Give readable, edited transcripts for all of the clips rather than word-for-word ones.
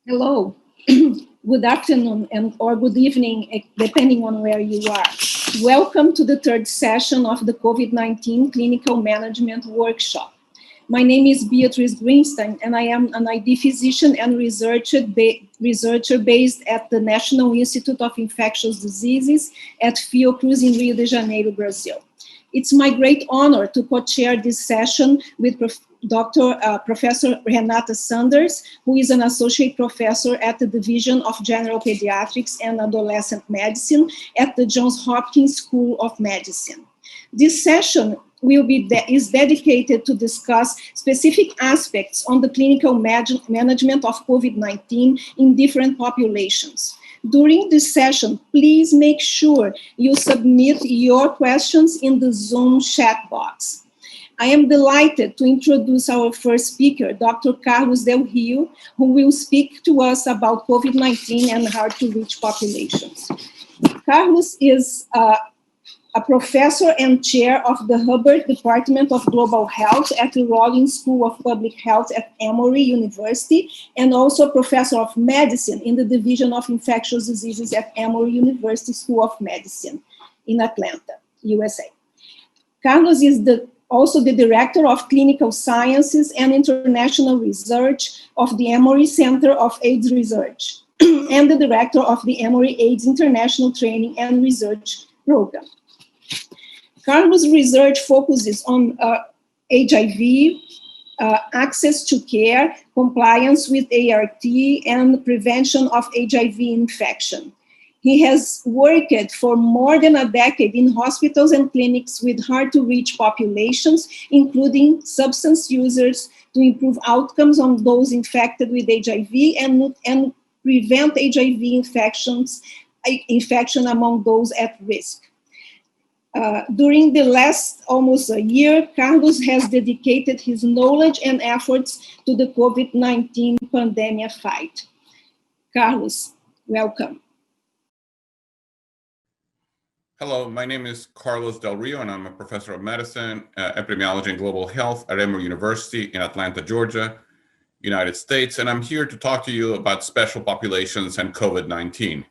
Hello, good afternoon and or good evening, depending on where you are. Welcome to the third session of the COVID-19 Clinical Management Workshop. My name is Beatrice Greenstein, and I am an ID physician and researcher based at the National Institute of Infectious Diseases at Fiocruz in Rio de Janeiro, Brazil. It's my great honor to co-chair this session with Professor Renata Sanders, who is an associate professor at the Division of General Pediatrics and Adolescent Medicine at the Johns Hopkins School of Medicine. This session is dedicated to discuss specific aspects on the clinical management of COVID-19 in different populations. During this session, please make sure you submit your questions in the Zoom chat box. I am delighted to introduce our first speaker, Dr. Carlos Del Rio, who will speak to us about COVID-19 and hard-to-reach populations. Carlos is a professor and chair of the Hubbard Department of Global Health at the Rollins School of Public Health at Emory University, and also also of medicine in the Division of Infectious Diseases at Emory University School of Medicine in Atlanta, USA. Carlos is also the Director of Clinical Sciences and International Research of the Emory Center of AIDS Research, and the Director of the Emory AIDS International Training and Research Program. Carlos' research focuses on HIV, access to care, compliance with ART, and prevention of HIV infection. He has worked for more than a decade in hospitals and clinics with hard-to-reach populations, including substance users, to improve outcomes on those infected with HIV and prevent HIV infection among those at risk. During the last almost a year, Carlos has dedicated his knowledge and efforts to the COVID-19 pandemic fight. Carlos, welcome. Hello, my name is Carlos Del Rio, and I'm a professor of medicine, epidemiology, and global health at Emory University in Atlanta, Georgia, United States, and I'm here to talk to you about special populations and COVID-19.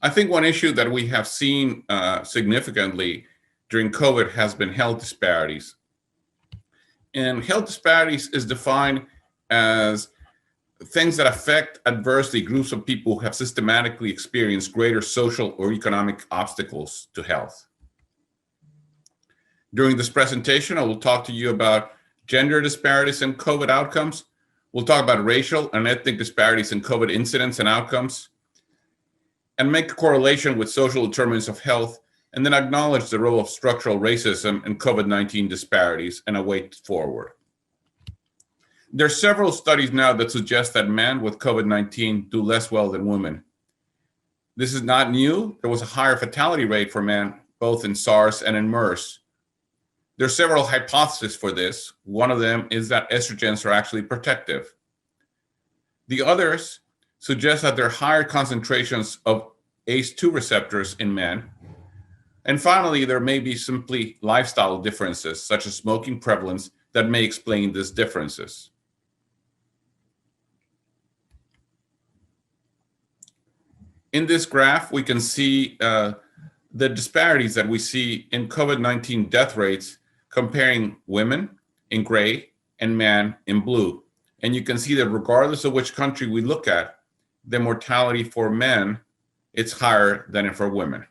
I think one issue that we have seen significantly during COVID has been health disparities. And health disparities is defined as things that affect adversely groups of people who have systematically experienced greater social or economic obstacles to health. During this presentation, I will talk to you about gender disparities in COVID outcomes. We'll talk about racial and ethnic disparities in COVID incidence and outcomes, and make a correlation with social determinants of health, and then acknowledge the role of structural racism in COVID-19 disparities and a way forward. There are several studies now that suggest that men with COVID-19 do less well than women. This is not new. There was a higher fatality rate for men, both in SARS and in MERS. There are several hypotheses for this. One of them is that estrogens are actually protective. The others suggest that there are higher concentrations of ACE2 receptors in men. And finally, there may be simply lifestyle differences, such as smoking prevalence, that may explain these differences. In this graph, we can see the disparities that we see in COVID-19 death rates comparing women in gray and men in blue. And you can see that regardless of which country we look at, the mortality for men, it's higher than for women.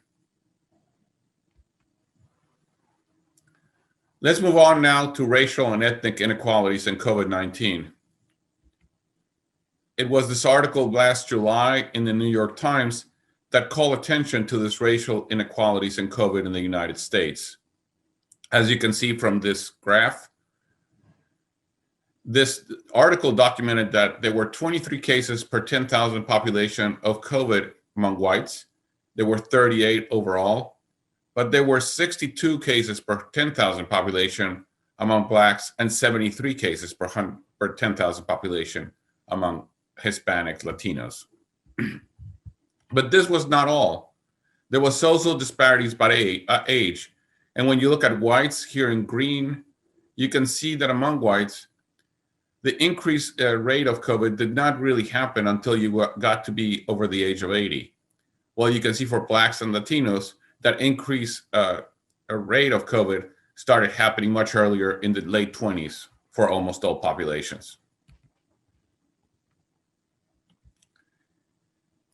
Let's move on now to racial and ethnic inequalities in COVID-19. It was this article last July in the New York Times that called attention to this racial inequalities in COVID in the United States. As you can see from this graph, this article documented that there were 23 cases per 10,000 population of COVID among whites. There were 38 overall, but there were 62 cases per 10,000 population among Blacks and 73 cases per 10,000 population among Hispanic Latinos. But this was not all. There was social disparities by age. And when you look at whites here in green, you can see that among whites, the increased rate of COVID did not really happen until you got to be over the age of 80. Well, you can see for Blacks and Latinos, that increased rate of COVID started happening much earlier in the late 20s for almost all populations.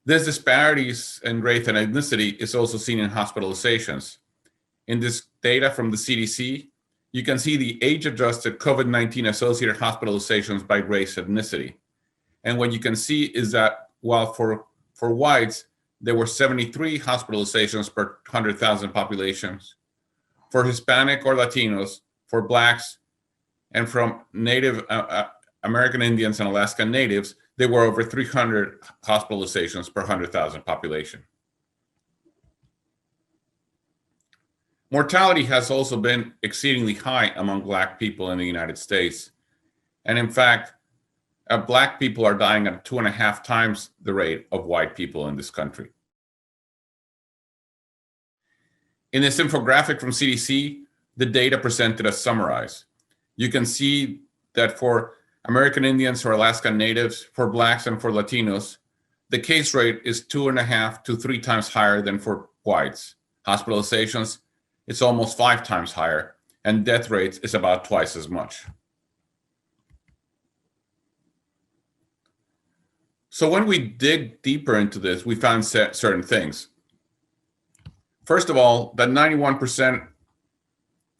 This disparities in race and ethnicity is also seen in hospitalizations. In this data from the CDC, you can see the age-adjusted COVID-19 associated hospitalizations by race ethnicity. And what you can see is that while for whites, there were 73 hospitalizations per 100,000 populations, for Hispanic or Latinos, for Blacks, and from Native American Indians and Alaskan Natives, there were over 300 hospitalizations per 100,000 population. Mortality has also been exceedingly high among Black people in the United States. And in fact, Black people are dying at 2.5 times the rate of white people in this country. In this infographic from CDC, the data presented as summarized. You can see that for American Indians or Alaskan Natives, for Blacks and for Latinos, the case rate is 2.5 to 3 times higher than for whites. Hospitalizations, it's almost 5 times higher, and death rates is about twice as much. So when we dig deeper into this, we found certain things. First of all, that 91%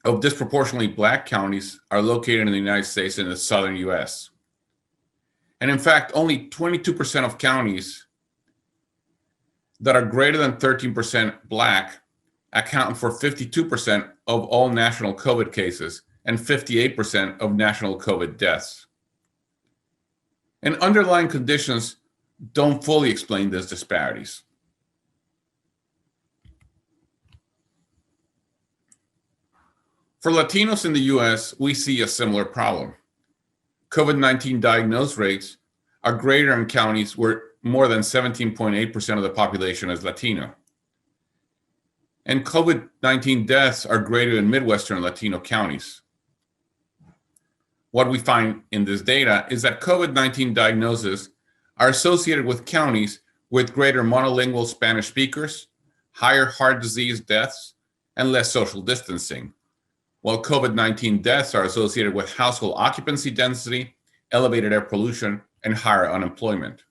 of disproportionately Black counties are located in the United States and the southern US. And in fact, only 22% of counties that are greater than 13% Black account for 52% of all national COVID cases and 58% of national COVID deaths. And underlying conditions don't fully explain these disparities. For Latinos in the US, we see a similar problem. COVID-19 diagnosed rates are greater in counties where more than 17.8% of the population is Latino. And COVID-19 deaths are greater in Midwestern Latino counties. What we find in this data is that COVID-19 diagnoses are associated with counties with greater monolingual Spanish speakers, higher heart disease deaths, and less social distancing, while COVID-19 deaths are associated with household occupancy density, elevated air pollution, and higher unemployment.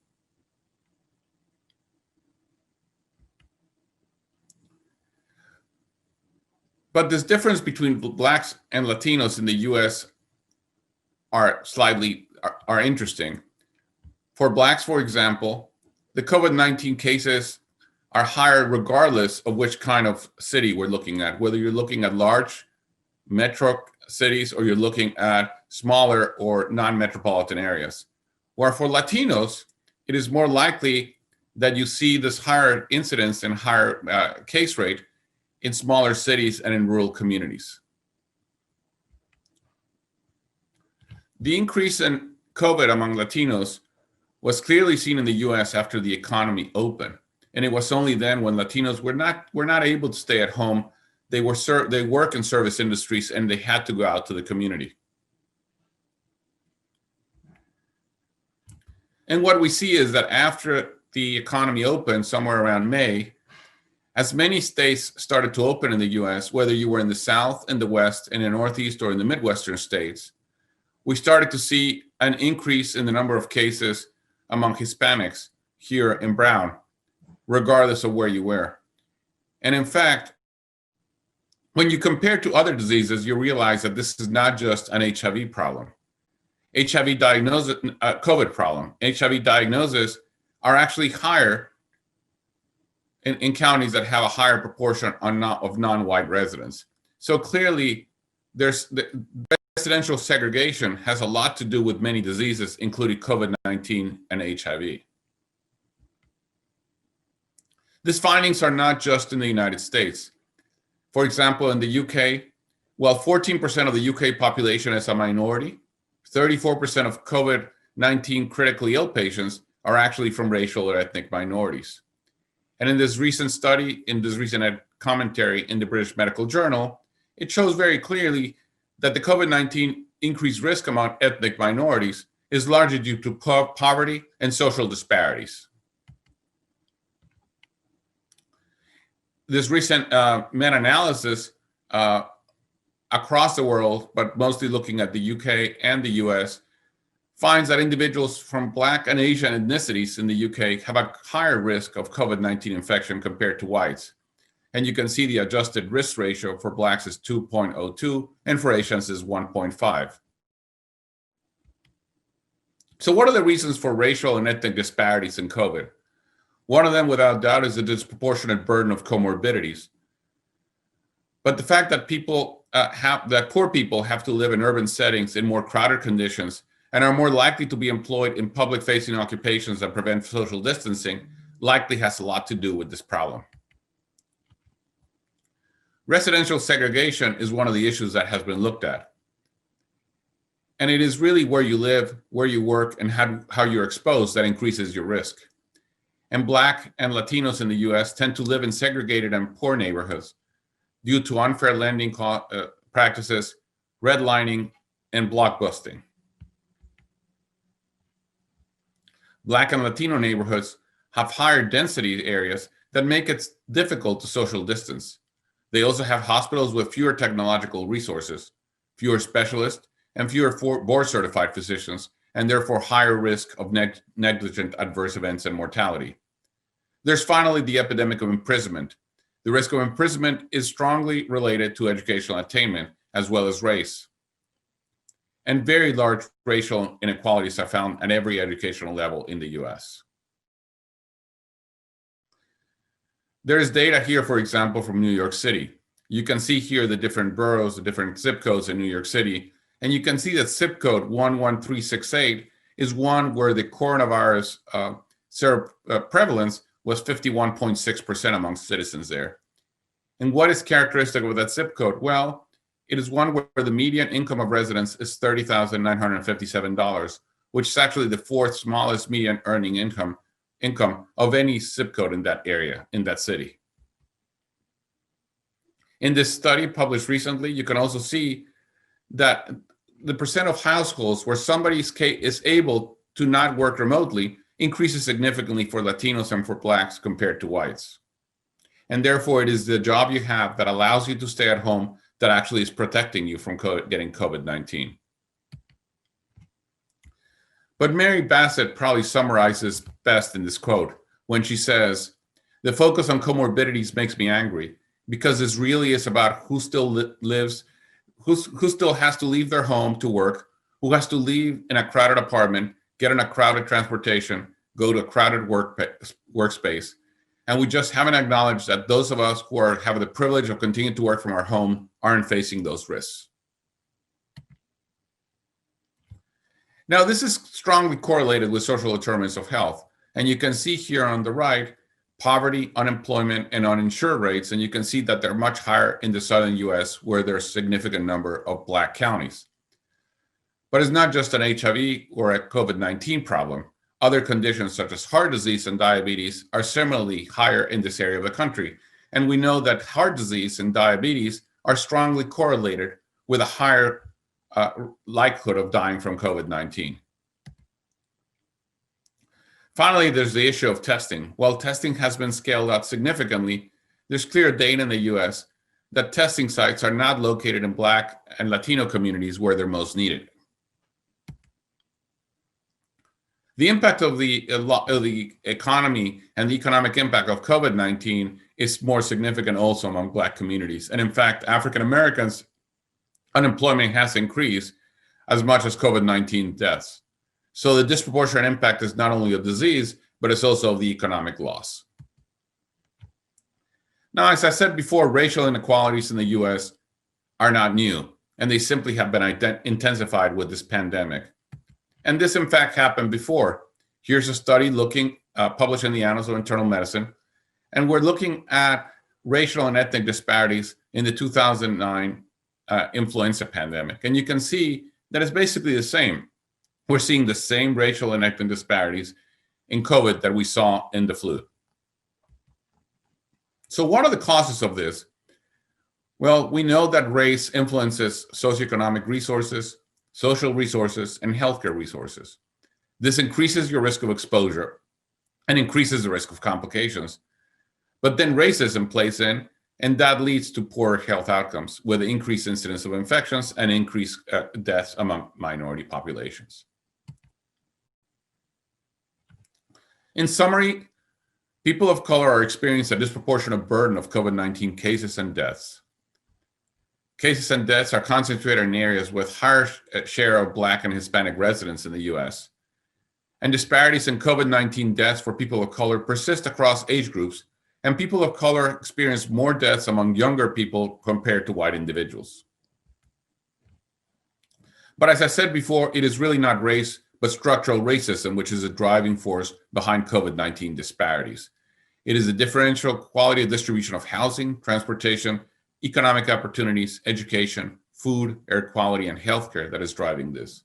But this difference between Blacks and Latinos in the US are interesting. For Blacks, for example, the COVID-19 cases are higher regardless of which kind of city we're looking at, whether you're looking at large metro cities or you're looking at smaller or non-metropolitan areas. Where for Latinos, it is more likely that you see this higher incidence and higher case rate in smaller cities and in rural communities. The increase in COVID among Latinos was clearly seen in the US after the economy opened. And it was only then when Latinos were not able to stay at home. They work in service industries and they had to go out to the community. And what we see is that after the economy opened somewhere around May, as many states started to open in the US, whether you were in the South, in the West, in the Northeast, or in the Midwestern states, we started to see an increase in the number of cases among Hispanics here in brown, regardless of where you were. And in fact, when you compare to other diseases, you realize that this is not just an HIV problem. HIV diagnosis, COVID problem. HIV diagnoses are actually higher in counties that have a higher proportion of non-white residents. So clearly, the residential segregation has a lot to do with many diseases, including COVID-19 and HIV. These findings are not just in the United States. For example, in the UK, while 14% of the UK population is a minority, 34% of COVID-19 critically ill patients are actually from racial or ethnic minorities. And in this recent study, in this recent commentary in the British Medical Journal, it shows very clearly that the COVID-19 increased risk among ethnic minorities is largely due to poverty and social disparities. This recent meta-analysis across the world, but mostly looking at the UK and the US, finds that individuals from Black and Asian ethnicities in the UK have a higher risk of COVID-19 infection compared to whites. And you can see the adjusted risk ratio for Blacks is 2.02 and for Asians is 1.5. So what are the reasons for racial and ethnic disparities in COVID? One of them, without doubt, is the disproportionate burden of comorbidities. But the fact that poor people have to live in urban settings in more crowded conditions and are more likely to be employed in public-facing occupations that prevent social distancing likely has a lot to do with this problem. Residential segregation is one of the issues that has been looked at. And it is really where you live, where you work, and how you're exposed that increases your risk. And Black and Latinos in the US tend to live in segregated and poor neighborhoods due to unfair lending practices, redlining, and blockbusting. Black and Latino neighborhoods have higher density areas that make it difficult to social distance. They also have hospitals with fewer technological resources, fewer specialists, and fewer board-certified physicians, and therefore higher risk of negligent adverse events and mortality. There's finally the epidemic of imprisonment. The risk of imprisonment is strongly related to educational attainment as well as race. And very large racial inequalities are found at every educational level in the US. There is data here, for example, from New York City. You can see here the different boroughs, the different zip codes in New York City, and you can see that zip code 11368 is one where the coronavirus prevalence was 51.6% among citizens there. And what is characteristic of that zip code? Well, it is one where the median income of residents is $30,957, which is actually the fourth smallest median earning income of any zip code in that area, in that city. In this study published recently, you can also see that the percent of households where somebody is able to not work remotely increases significantly for Latinos and for Blacks compared to whites. And therefore, it is the job you have that allows you to stay at home that actually is protecting you from getting COVID-19. But Mary Bassett probably summarizes best in this quote when she says, "The focus on comorbidities makes me angry because this really is about who still lives, who still has to leave their home to work, who has to leave in a crowded apartment, get in a crowded transportation, go to a crowded workspace. And we just haven't acknowledged that those of us who have the privilege of continuing to work from our home aren't facing those risks." Now, this is strongly correlated with social determinants of health. And you can see here on the right, poverty, unemployment, and uninsured rates. And you can see that they're much higher in the southern US where there's a significant number of Black counties. But it's not just an HIV or a COVID-19 problem. Other conditions such as heart disease and diabetes are similarly higher in this area of the country. And we know that heart disease and diabetes are strongly correlated with a higher likelihood of dying from COVID-19. Finally, there's the issue of testing. While testing has been scaled up significantly, there's clear data in the US that testing sites are not located in Black and Latino communities where they're most needed. The impact of the economy and the economic impact of COVID-19 is more significant also among Black communities. And in fact, African Americans' unemployment has increased as much as COVID-19 deaths. So the disproportionate impact is not only of disease, but it's also of the economic loss. Now, as I said before, racial inequalities in the US are not new, and they simply have been intensified with this pandemic. And this, in fact, happened before. Here's a study published in the Annals of Internal Medicine, and we're looking at racial and ethnic disparities in the 2009 influenza pandemic. And you can see that it's basically the same. We're seeing the same racial and ethnic disparities in COVID that we saw in the flu. So what are the causes of this? Well, we know that race influences socioeconomic resources, social resources, and healthcare resources. This increases your risk of exposure and increases the risk of complications. But then racism plays in, and that leads to poor health outcomes with increased incidence of infections and increased deaths among minority populations. In summary, people of color are experiencing a disproportionate burden of COVID-19 cases and deaths. Cases and deaths are concentrated in areas with higher share of Black and Hispanic residents in the US. And disparities in COVID-19 deaths for people of color persist across age groups, and people of color experience more deaths among younger people compared to white individuals. But as I said before, it is really not race, but structural racism, which is a driving force behind COVID-19 disparities. It is a differential quality of distribution of housing, transportation, economic opportunities, education, food, air quality, and healthcare that is driving this.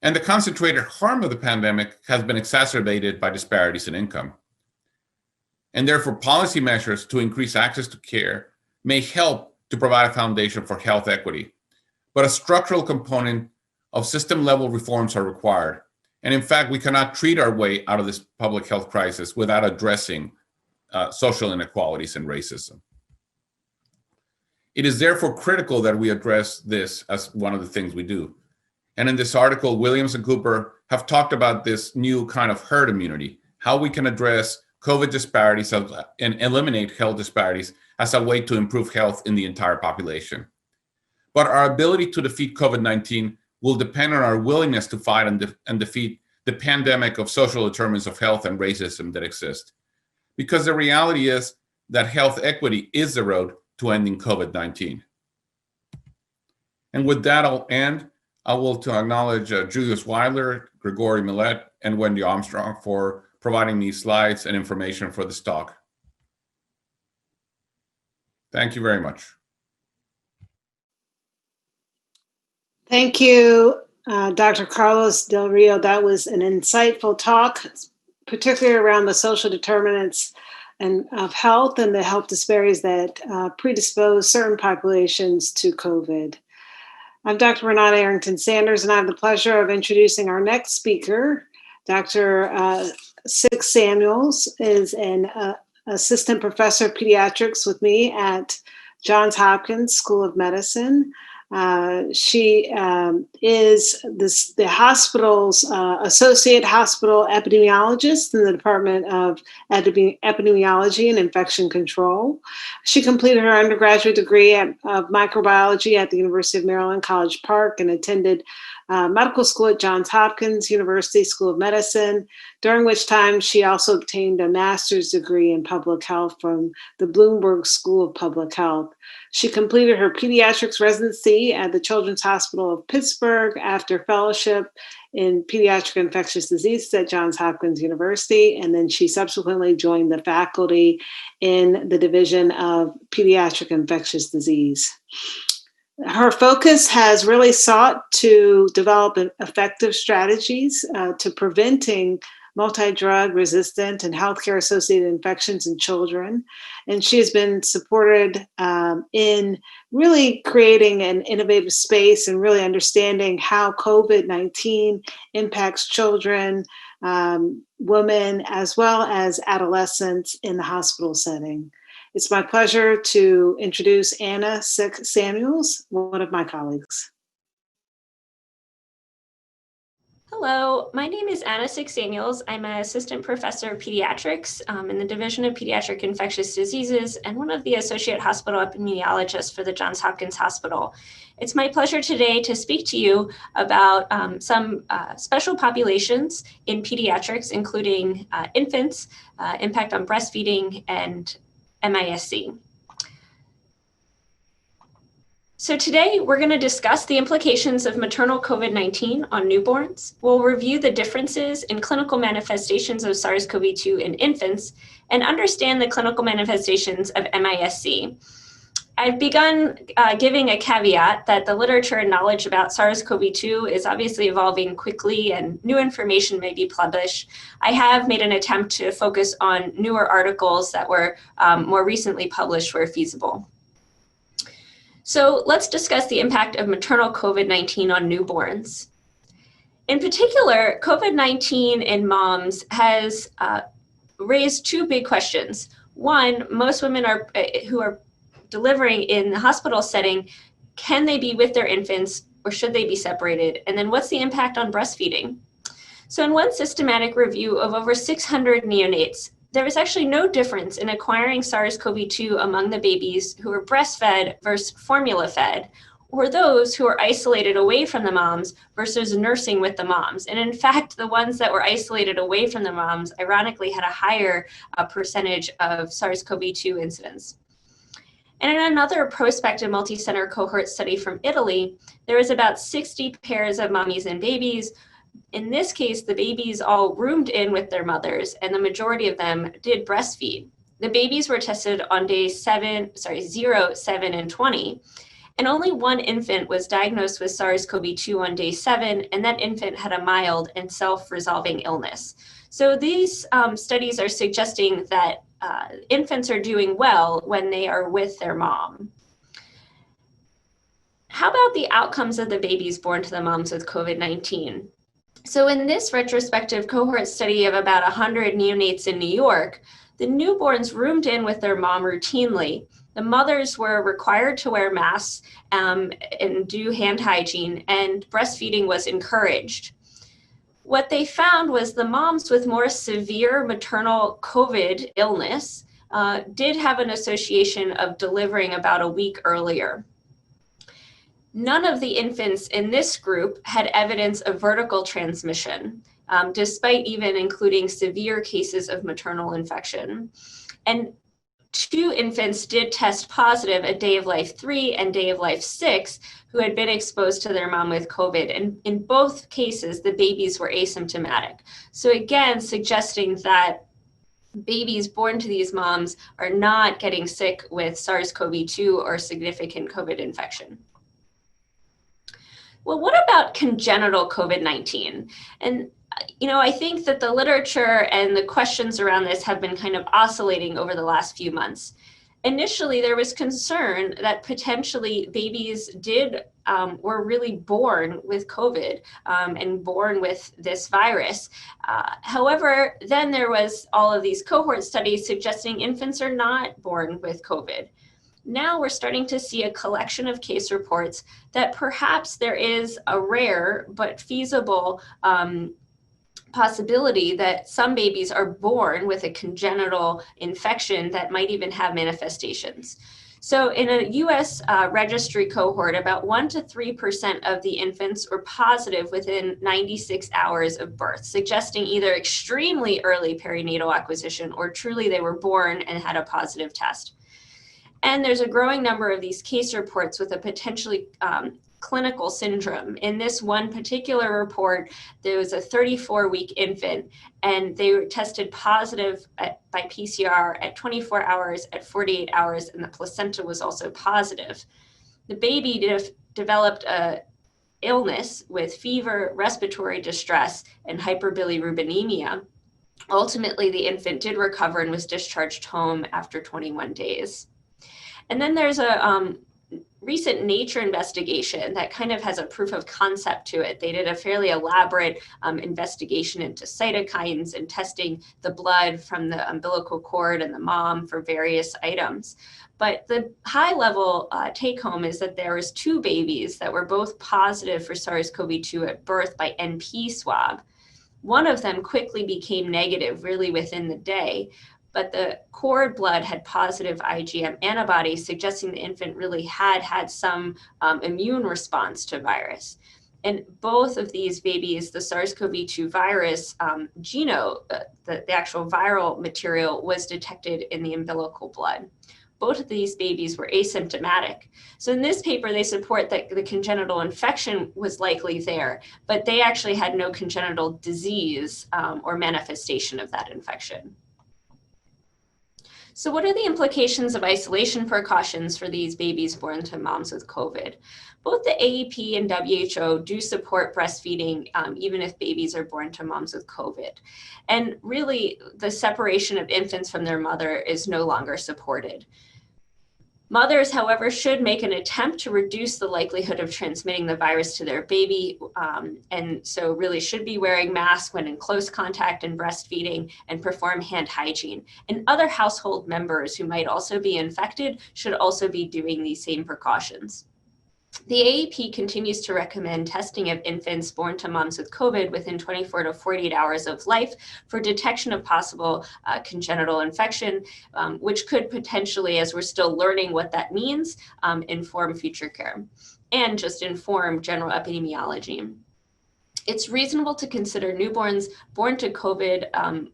And the concentrated harm of the pandemic has been exacerbated by disparities in income. And therefore, policy measures to increase access to care may help to provide a foundation for health equity. But a structural component of system-level reforms are required. And in fact, we cannot treat our way out of this public health crisis without addressing social inequalities and racism. It is therefore critical that we address this as one of the things we do. And in this article, Williams and Cooper have talked about this new kind of herd immunity, how we can address COVID disparities and eliminate health disparities as a way to improve health in the entire population. But our ability to defeat COVID-19 will depend on our willingness to fight and defeat the pandemic of social determinants of health and racism that exist. Because the reality is that health equity is the road to ending COVID-19. And with that, I'll end. I will to acknowledge Julius Weidler, Gregory Millet, and Wendy Armstrong for providing these slides and information for this talk. Thank you very much. Thank you, Dr. Carlos Del Rio. That was an insightful talk, particularly around the social determinants of health and the health disparities that predispose certain populations to COVID. I'm Dr. Renata Arrington Sanders, and I have the pleasure of introducing our next speaker. Dr. Six Samuels is an assistant professor of pediatrics with me at Johns Hopkins School of Medicine. She is the hospital's associate hospital epidemiologist in the Department of Epidemiology and Infection Control. She completed her undergraduate degree of microbiology at the University of Maryland, College Park, and attended medical school at Johns Hopkins University School of Medicine, during which time she also obtained a master's degree in public health from the Bloomberg School of Public Health. She completed her pediatrics residency at the Children's Hospital of Pittsburgh after fellowship in pediatric infectious diseases at Johns Hopkins University, and then she subsequently joined the faculty in the Division of Pediatric Infectious Disease. Her focus has really sought to develop effective strategies to preventing multi-drug resistant and healthcare associated infections in children. And she has been supported in really creating an innovative space and really understanding how COVID-19 impacts children, women, as well as adolescents in the hospital setting. It's my pleasure to introduce Anna Six Samuels, one of my colleagues. Hello, my name is Anna Six Samuels. I'm an assistant professor of pediatrics in the Division of Pediatric Infectious Diseases and one of the associate hospital epidemiologists for the Johns Hopkins Hospital. It's my pleasure today to speak to you about some special populations in pediatrics, including infants, impact on breastfeeding, and MIS-C. So today we're going to discuss the implications of maternal COVID-19 on newborns. We'll review the differences in clinical manifestations of SARS-CoV-2 in infants and understand the clinical manifestations of MIS-C. I've begun giving a caveat that the literature and knowledge about SARS-CoV-2 is obviously evolving quickly and new information may be published. I have made an attempt to focus on newer articles that were more recently published where feasible. So let's discuss the impact of maternal COVID-19 on newborns. In particular, COVID-19 in moms has raised two big questions. One, most women who are delivering in the hospital setting, can they be with their infants or should they be separated? And then what's the impact on breastfeeding? So in one systematic review of over 600 neonates, there was actually no difference in acquiring SARS-CoV-2 among the babies who were breastfed versus formula fed, or those who were isolated away from the moms versus nursing with the moms. And in fact, the ones that were isolated away from the moms, ironically, had a higher percentage of SARS-CoV-2 incidence. And in another prospective multi-center cohort study from Italy, there was about 60 pairs of mommies and babies. In this case, the babies all roomed in with their mothers, and the majority of them did breastfeed. The babies were tested on days 0, 7, and 20. And only one infant was diagnosed with SARS-CoV-2 on day 7, and that infant had a mild and self-resolving illness. So these studies are suggesting that infants are doing well when they are with their mom. How about the outcomes of the babies born to the moms with COVID-19? So in this retrospective cohort study of about 100 neonates in New York, the newborns roomed in with their mom routinely. The mothers were required to wear masks and do hand hygiene, and breastfeeding was encouraged. What they found was the moms with more severe maternal COVID illness did have an association of delivering about a week earlier. None of the infants in this group had evidence of vertical transmission, despite even including severe cases of maternal infection. And 2 infants did test positive at day of life 3 and day of life 6 who had been exposed to their mom with COVID. And in both cases, the babies were asymptomatic. So again, suggesting that babies born to these moms are not getting sick with SARS-CoV-2 or significant COVID infection. Well, what about congenital COVID-19? And I think that the literature and the questions around this have been kind of oscillating over the last few months. Initially, there was concern that potentially babies were really born with COVID and born with this virus. However, then there was all of these cohort studies suggesting infants are not born with COVID. Now we're starting to see a collection of case reports that perhaps there is a rare but feasible possibility that some babies are born with a congenital infection that might even have manifestations. So in a US registry cohort, about 1 to 3% of the infants were positive within 96 hours of birth, suggesting either extremely early perinatal acquisition or truly they were born and had a positive test. And there's a growing number of these case reports with a potentially clinical syndrome. In this one particular report, there was a 34-week infant, and they were tested positive by PCR at 24 hours, at 48 hours, and the placenta was also positive. The baby developed a illness with fever, respiratory distress, and hyperbilirubinemia. Ultimately, the infant did recover and was discharged home after 21 days. And then there's a recent Nature investigation that kind of has a proof of concept to it. They did a fairly elaborate investigation into cytokines and testing the blood from the umbilical cord and the mom for various items. But the high level take home is that there was 2 babies that were both positive for SARS-CoV-2 at birth by NP swab. One of them quickly became negative really within the day, but the cord blood had positive IgM antibodies, suggesting the infant really had some immune response to virus. And both of these babies, the SARS-CoV-2 virus genome, the actual viral material, was detected in the umbilical blood. Both of these babies were asymptomatic. So in this paper, they support that the congenital infection was likely there, but they actually had no congenital disease or manifestation of that infection. So what are the implications of isolation precautions for these babies born to moms with COVID? Both the AEP and WHO do support breastfeeding even if babies are born to moms with COVID. And really, the separation of infants from their mother is no longer supported. Mothers, however, should make an attempt to reduce the likelihood of transmitting the virus to their baby, and so really should be wearing masks when in close contact and breastfeeding, and perform hand hygiene. And other household members who might also be infected should also be doing these same precautions. The AAP continues to recommend testing of infants born to moms with COVID within 24 to 48 hours of life for detection of possible congenital infection, which could potentially, as we're still learning what that means, inform future care and just inform general epidemiology. It's reasonable to consider newborns born to COVID,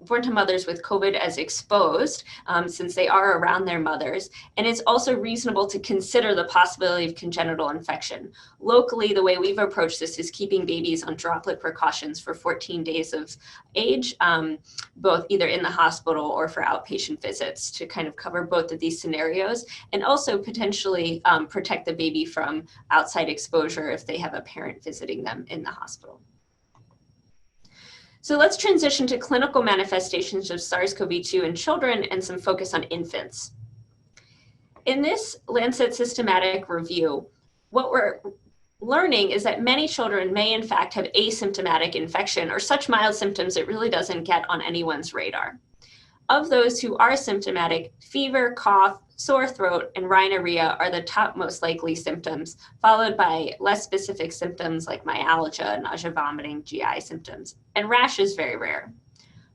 born to mothers with COVID as exposed, since they are around their mothers. And it's also reasonable to consider the possibility of congenital infection. Locally, the way we've approached this is keeping babies on droplet precautions for 14 days of age, both either in the hospital or for outpatient visits, to kind of cover both of these scenarios, and also potentially protect the baby from outside exposure if they have a parent visiting them in the hospital. So let's transition to clinical manifestations of SARS-CoV-2 in children and some focus on infants. In this Lancet systematic review, what we're learning is that many children may in fact have asymptomatic infection or such mild symptoms it really doesn't get on anyone's radar. Of those who are symptomatic, fever, cough, sore throat, and rhinorrhea are the top most likely symptoms, followed by less specific symptoms like myalgia, nausea, vomiting, GI symptoms, and rash is very rare.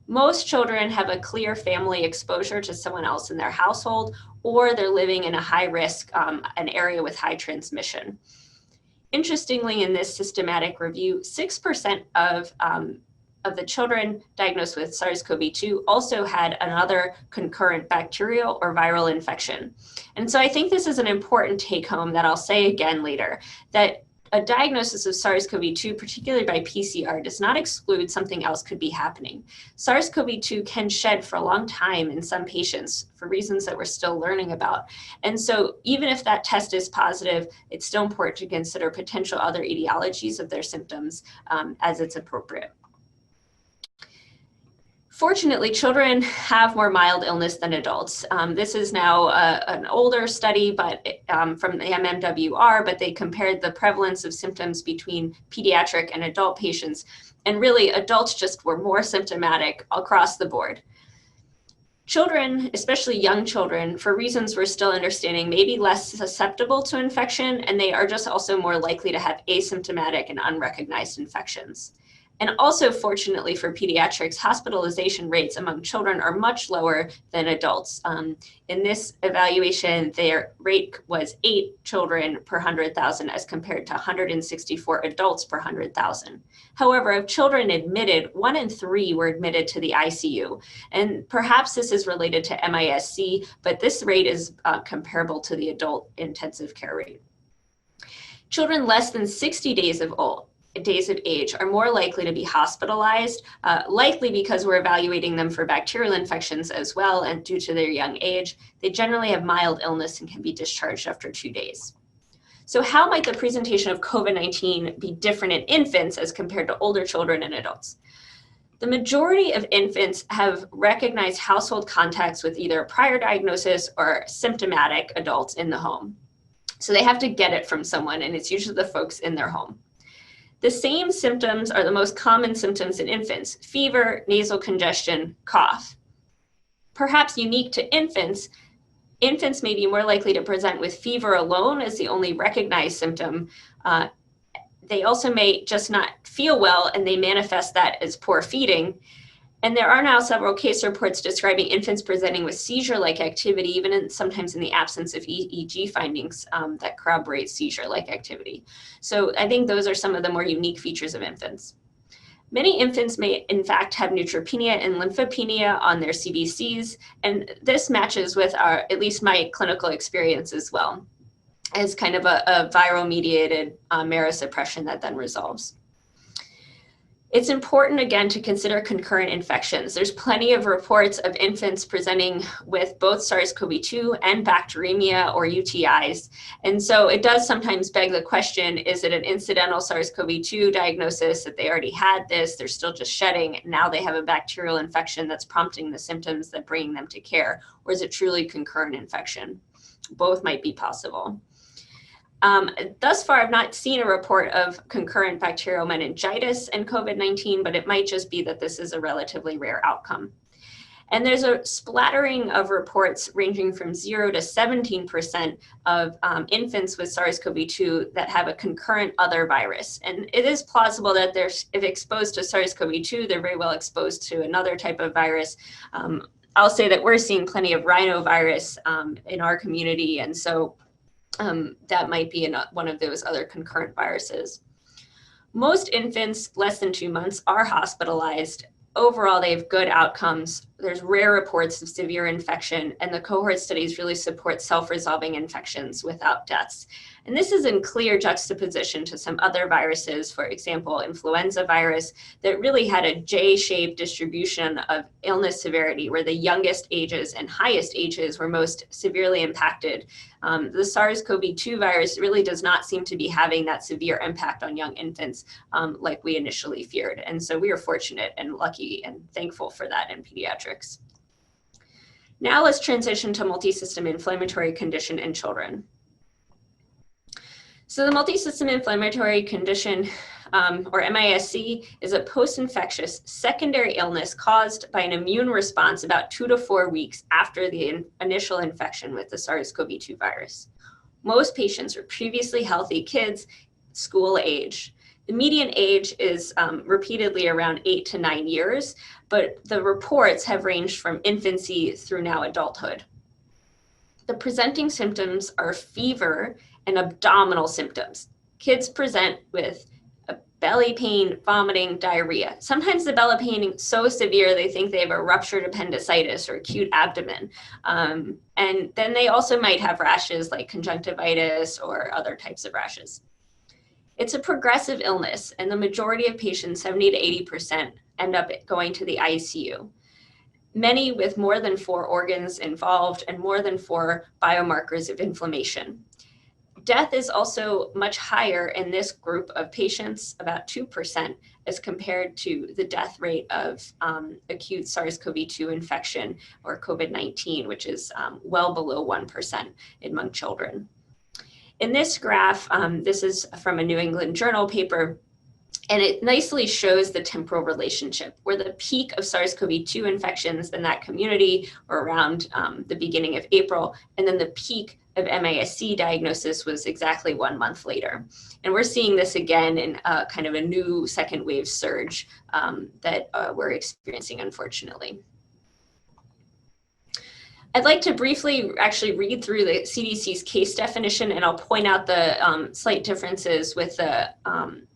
Most children have a clear family exposure to someone else in their household, or they're living in a high risk, an area with high transmission. Interestingly, in this systematic review, 6% of the children diagnosed with SARS-CoV-2 also had another concurrent bacterial or viral infection. And so I think this is an important take home that I'll say again later, that a diagnosis of SARS-CoV-2, particularly by PCR, does not exclude something else could be happening. SARS-CoV-2 can shed for a long time in some patients for reasons that we're still learning about. And so even if that test is positive, it's still important to consider potential other etiologies of their symptoms as it's appropriate. Fortunately, children have more mild illness than adults. This is now an older study, but from the MMWR, but they compared the prevalence of symptoms between pediatric and adult patients. And really, adults just were more symptomatic across the board. Children, especially young children, for reasons we're still understanding, may be less susceptible to infection, and they are just also more likely to have asymptomatic and unrecognized infections. And also, fortunately for pediatrics, hospitalization rates among children are much lower than adults. In this evaluation, their rate was 8 children per 100,000 as compared to 164 adults per 100,000. However, of children admitted, 1 in 3 were admitted to the ICU. And perhaps this is related to MISC, but this rate is comparable to the adult intensive care rate. Children less than 60 days of age are more likely to be hospitalized, likely because we're evaluating them for bacterial infections as well, and due to their young age, they generally have mild illness and can be discharged after 2 days. So how might the presentation of COVID-19 be different in infants as compared to older children and adults? The majority of infants have recognized household contacts with either a prior diagnosis or symptomatic adults in the home. So they have to get it from someone, and it's usually the folks in their home. The same symptoms are the most common symptoms in infants: fever, nasal congestion, cough. Perhaps unique to infants, infants may be more likely to present with fever alone as the only recognized symptom. They also may just not feel well, and they manifest that as poor feeding. And there are now several case reports describing infants presenting with seizure-like activity, even sometimes in the absence of EEG findings that corroborate seizure-like activity. So I think those are some of the more unique features of infants. Many infants may in fact have neutropenia and lymphopenia on their CBCs, and this matches with at least my clinical experience as well, as kind of a viral-mediated marrowsuppression that then resolves. It's important, again, to consider concurrent infections. There's plenty of reports of infants presenting with both SARS-CoV-2 and bacteremia or UTIs. And so it does sometimes beg the question, is it an incidental SARS-CoV-2 diagnosis that they already had this, they're still just shedding, now they have a bacterial infection that's prompting the symptoms that bring them to care, or is it truly concurrent infection? both might be possible. Thus far, I've not seen a report of concurrent bacterial meningitis and COVID-19, but it might just be that this is a relatively rare outcome. And there's a splattering of reports ranging from 0 to 17% of infants with SARS-CoV-2 that have a concurrent other virus. And it is plausible that if exposed to SARS-CoV-2, they're very well exposed to another type of virus. I'll say that we're seeing plenty of rhinovirus in our community, and so that might be one of those other concurrent viruses. Most infants less than 2 months are hospitalized. Overall, they have good outcomes. There's rare reports of severe infection, and the cohort studies really support self-resolving infections without deaths. And this is in clear juxtaposition to some other viruses, for example, influenza virus, that really had a J-shaped distribution of illness severity, where the youngest ages and highest ages were most severely impacted. The SARS-CoV-2 virus really does not seem to be having that severe impact on young infants like we initially feared. And so we are fortunate and lucky and thankful for that in pediatrics. Now let's transition to multisystem inflammatory condition in children. So the multisystem inflammatory condition, or MISC, is a post-infectious secondary illness caused by an immune response about 2 to 4 weeks after the initial infection with the SARS-CoV-2 virus. Most patients are previously healthy kids, school age. The median age is repeatedly around 8 to 9 years, but the reports have ranged from infancy through now adulthood. The presenting symptoms are fever and abdominal symptoms. Kids present with a belly pain, vomiting, diarrhea. Sometimes the belly pain is so severe they think they have a ruptured appendicitis or acute abdomen. And then they also might have rashes like conjunctivitis or other types of rashes. It's a progressive illness, and the majority of patients, 70 to 80%, end up going to the ICU. Many with more than 4 organs involved and more than 4 biomarkers of inflammation. Death is also much higher in this group of patients, about 2%, as compared to the death rate of acute SARS-CoV-2 infection or COVID-19, which is well below 1% among children. In this graph, this is from a New England Journal paper, and it nicely shows the temporal relationship where the peak of SARS-CoV-2 infections in that community were around the beginning of April, and then the peak of MISC diagnosis was exactly 1 month later. And we're seeing this again in kind of a new second wave surge that we're experiencing, unfortunately. I'd like to briefly actually read through the CDC's case definition, and I'll point out the slight differences with the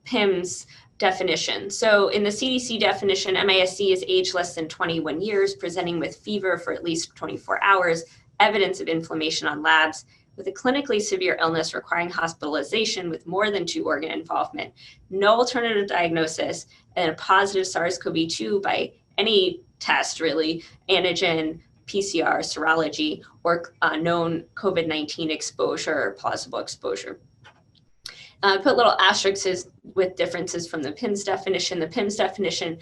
PIMS definition. So in the CDC definition, MISC is age less than 21 years, presenting with fever for at least 24 hours, evidence of inflammation on labs, with a clinically severe illness requiring hospitalization with more than 2 organ involvement, no alternative diagnosis, and a positive SARS-CoV-2 by any test, really, antigen, PCR, serology, or known COVID-19 exposure or plausible exposure. I put little asterisks with differences from the PIMS definition. The PIMS definition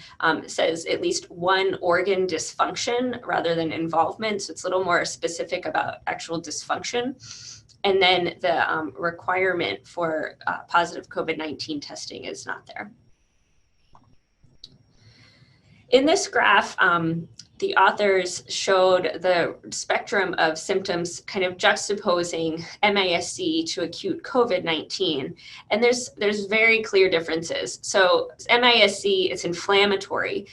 says at least 1 organ dysfunction rather than involvement, so it's a little more specific about actual dysfunction. And then the requirement for positive COVID-19 testing is not there. In this graph, the authors showed the spectrum of symptoms kind of juxtaposing MISC to acute COVID-19. And there's very clear differences. So MISC is inflammatory.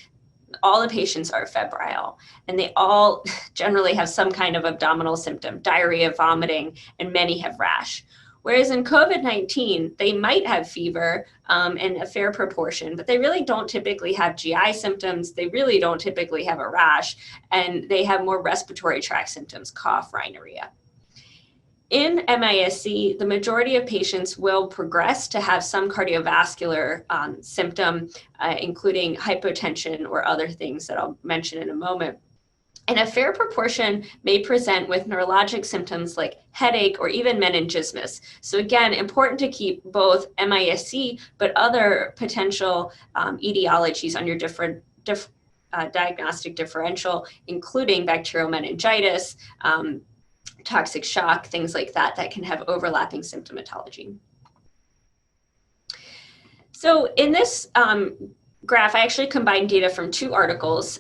All the patients are febrile, and they all generally have some kind of abdominal symptom, diarrhea, vomiting, and many have rash. Whereas in COVID-19, they might have fever in a fair proportion, but they really don't typically have GI symptoms. They really don't typically have a rash, and they have more respiratory tract symptoms, cough, rhinorrhea. In MISC, the majority of patients will progress to have some cardiovascular symptom, including hypotension or other things that I'll mention in a moment. And a fair proportion may present with neurologic symptoms like headache or even meningismus. So again, important to keep both MISC, but other potential etiologies on your different diagnostic differential, including bacterial meningitis, toxic shock, things like that, that can have overlapping symptomatology. So in this graph, I actually combined data from 2 articles.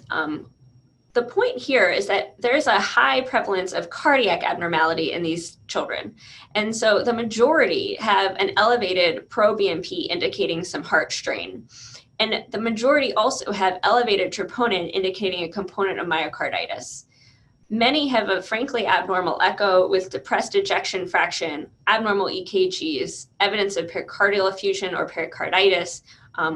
The point here is that there's a high prevalence of cardiac abnormality in these children. And so the majority have an elevated pro-BNP indicating some heart strain. And the majority also have elevated troponin indicating a component of myocarditis. Many have a frankly abnormal echo with depressed ejection fraction, abnormal EKGs, evidence of pericardial effusion or pericarditis,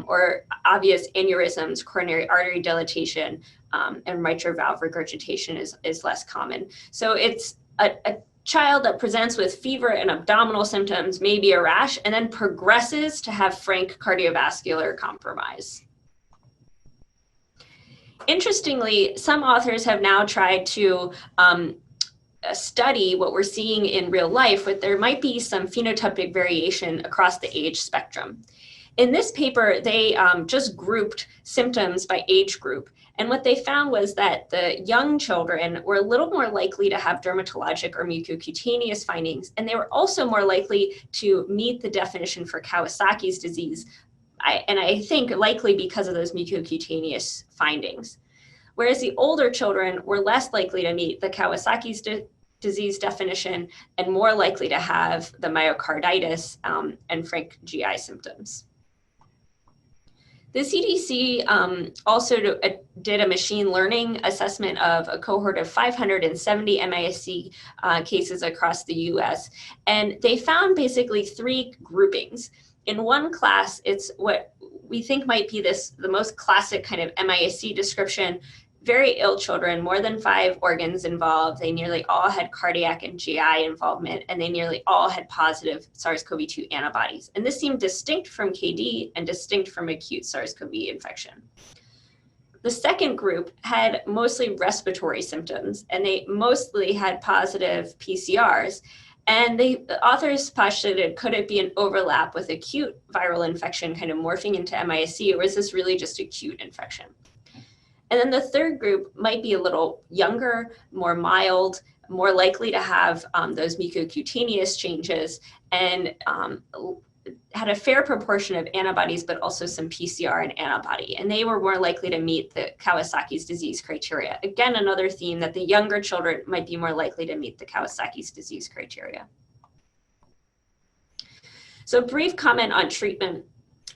or obvious aneurysms, coronary artery dilatation, and mitral valve regurgitation is less common. So it's a child that presents with fever and abdominal symptoms, maybe a rash, and then progresses to have frank cardiovascular compromise. Interestingly, some authors have now tried to study what we're seeing in real life, but there might be some phenotypic variation across the age spectrum. In this paper, they just grouped symptoms by age group. And what they found was that the young children were a little more likely to have dermatologic or mucocutaneous findings, and they were also more likely to meet the definition for Kawasaki's disease, and I think likely because of those mucocutaneous findings. Whereas the older children were less likely to meet the Kawasaki's disease definition and more likely to have the myocarditis and frank GI symptoms. The CDC also did a machine learning assessment of a cohort of 570 MIS-C cases across the US, and they found basically 3 groupings. In one class, it's what we think might be the most classic kind of MIS-C description: very ill children, more than 5 organs involved. They nearly all had cardiac and GI involvement, and they nearly all had positive SARS-CoV-2 antibodies. And this seemed distinct from KD and distinct from acute SARS-CoV infection. The second group had mostly respiratory symptoms, and they mostly had positive PCRs. And the authors postulated, could it be an overlap with acute viral infection kind of morphing into MIS-C, or is this really just acute infection? And then the third group might be a little younger, more mild, more likely to have those mucocutaneous changes, and had a fair proportion of antibodies, but also some PCR and antibody. And they were more likely to meet the Kawasaki's disease criteria. Again, another theme that the younger children might be more likely to meet the Kawasaki's disease criteria. So brief comment on treatment.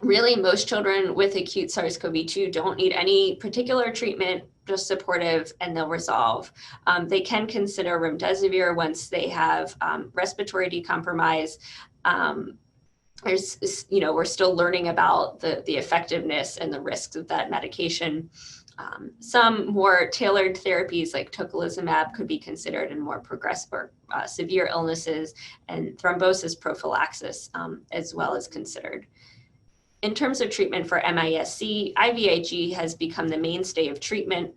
Really, most children with acute SARS-CoV-2 don't need any particular treatment, just supportive, and they'll resolve. They can consider remdesivir once they have respiratory decompromise. We're still learning about the effectiveness and the risks of that medication. Some more tailored therapies like tocilizumab could be considered in more progressive or severe illnesses, and thrombosis prophylaxis as well as considered. In terms of treatment for MIS-C, IVIG has become the mainstay of treatment,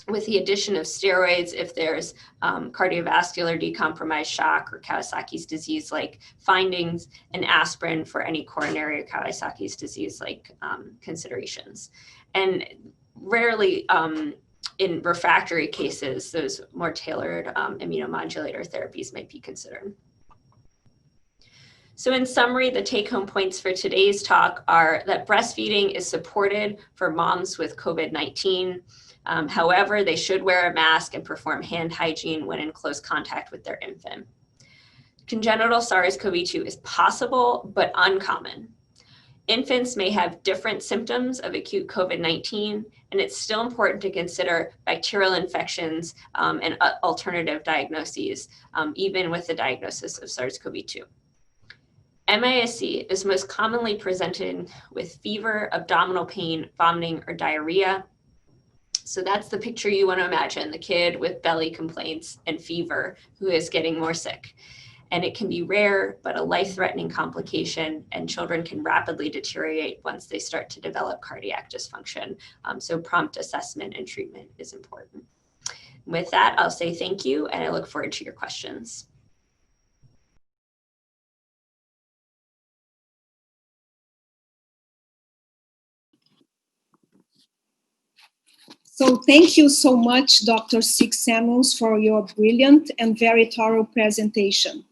with the addition of steroids if there's cardiovascular decompromised shock or Kawasaki's disease-like findings, and aspirin for any coronary or Kawasaki's disease-like considerations. And rarely in refractory cases, those more tailored immunomodulator therapies might be considered. So in summary, the take-home points for today's talk are that breastfeeding is supported for moms with COVID-19. However, they should wear a mask and perform hand hygiene when in close contact with their infant. Congenital SARS-CoV-2 is possible, but uncommon. Infants may have different symptoms of acute COVID-19, and it's still important to consider bacterial infections and alternative diagnoses, even with the diagnosis of SARS-CoV-2. MIS-C is most commonly presented with fever, abdominal pain, vomiting, or diarrhea. So that's the picture you want to imagine, the kid with belly complaints and fever who is getting more sick. And it can be rare, but a life-threatening complication, and children can rapidly deteriorate once they start to develop cardiac dysfunction. So prompt assessment and treatment is important. With that, I'll say thank you, and I look forward to your questions. So thank you so much, Dr. Six Samuels, for your brilliant and very thorough presentation.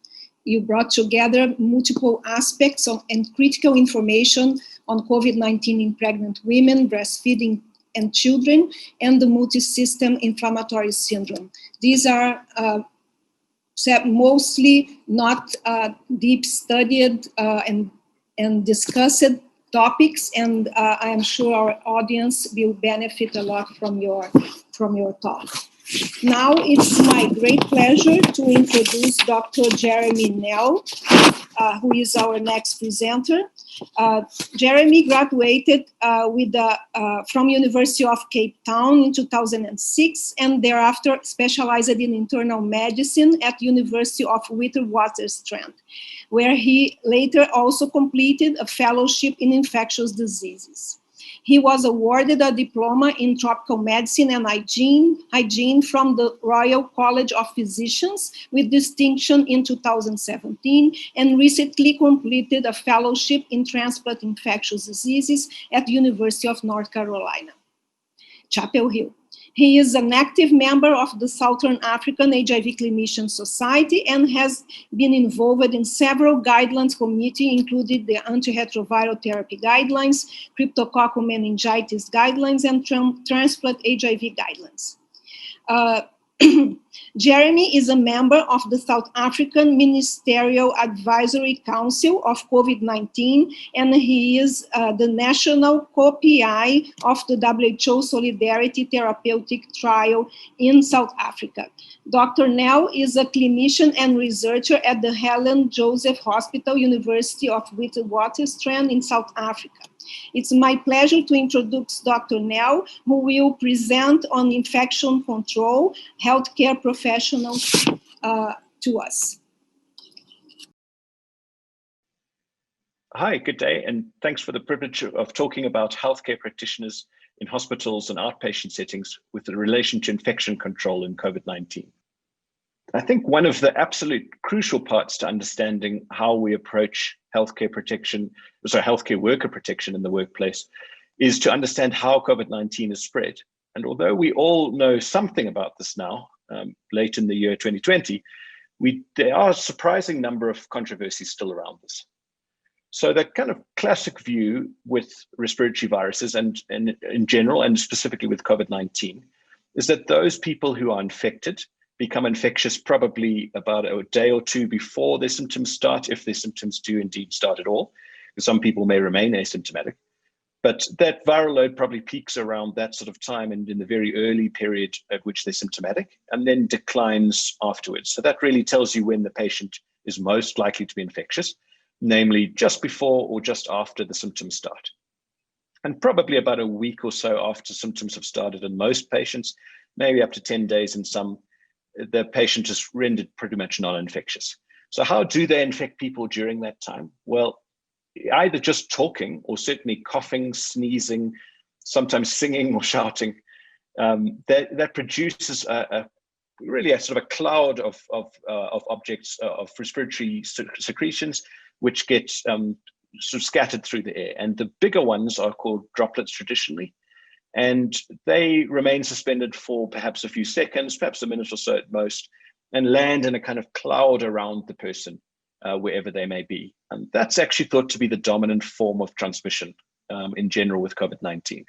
You brought together multiple aspects and critical information on COVID-19 in pregnant women, breastfeeding and children, and the multi-system inflammatory syndrome. These are mostly not deep studied and discussed topics, and I am sure our audience will benefit a lot from your talk. Now it's my great pleasure to introduce Dr. Jeremy Nell, who is our next presenter. Jeremy graduated from University of Cape Town in 2006 and thereafter specialized in internal medicine at University of Witwatersrand, where he later also completed a fellowship in infectious diseases. He was awarded a diploma in tropical medicine and hygiene from the Royal College of Physicians with distinction in 2017, and recently completed a fellowship in transplant infectious diseases at the University of North Carolina, Chapel Hill. He is an active member of the Southern African HIV Clinician Society and has been involved in several guidelines committees, including the antiretroviral therapy guidelines, cryptococcal meningitis guidelines, and transplant HIV guidelines. Jeremy is a member of the South African Ministerial Advisory Council of COVID-19, and he is the national co-PI of the WHO Solidarity Therapeutic Trial in South Africa. Dr. Nell is a clinician and researcher at the Helen Joseph Hospital, University of Witwatersrand in South Africa. It's my pleasure to introduce Dr. Nell, who will present on infection control, healthcare professionals to us. Hi, good day, and thanks for the privilege of talking about healthcare practitioners in hospitals and outpatient settings with relation to infection control in COVID-19. I think one of the absolute crucial parts to understanding how we approach healthcare worker protection in the workplace is to understand how COVID-19 is spread. And although we all know something about this now, late in the year 2020, there are a surprising number of controversies still around this. So the kind of classic view with respiratory viruses and in general, and specifically with COVID-19, is that those people who are infected become infectious probably about a day or two before their symptoms start, if their symptoms do indeed start at all, because some people may remain asymptomatic. But that viral load probably peaks around that sort of time and in the very early period at which they're symptomatic, and then declines afterwards. So that really tells you when the patient is most likely to be infectious, namely just before or just after the symptoms start. And probably about a week or so after symptoms have started in most patients, maybe up to 10 days in some, the patient is rendered pretty much non-infectious. So how do they infect people during that time? Well, either just talking or certainly coughing, sneezing, sometimes singing or shouting, that produces really a sort of a cloud of objects, of respiratory secretions, which get sort of scattered through the air. And the bigger ones are called droplets traditionally. And they remain suspended for perhaps a few seconds, perhaps a minute or so at most, and land in a kind of cloud around the person, wherever they may be. And that's actually thought to be the dominant form of transmission in general with COVID-19.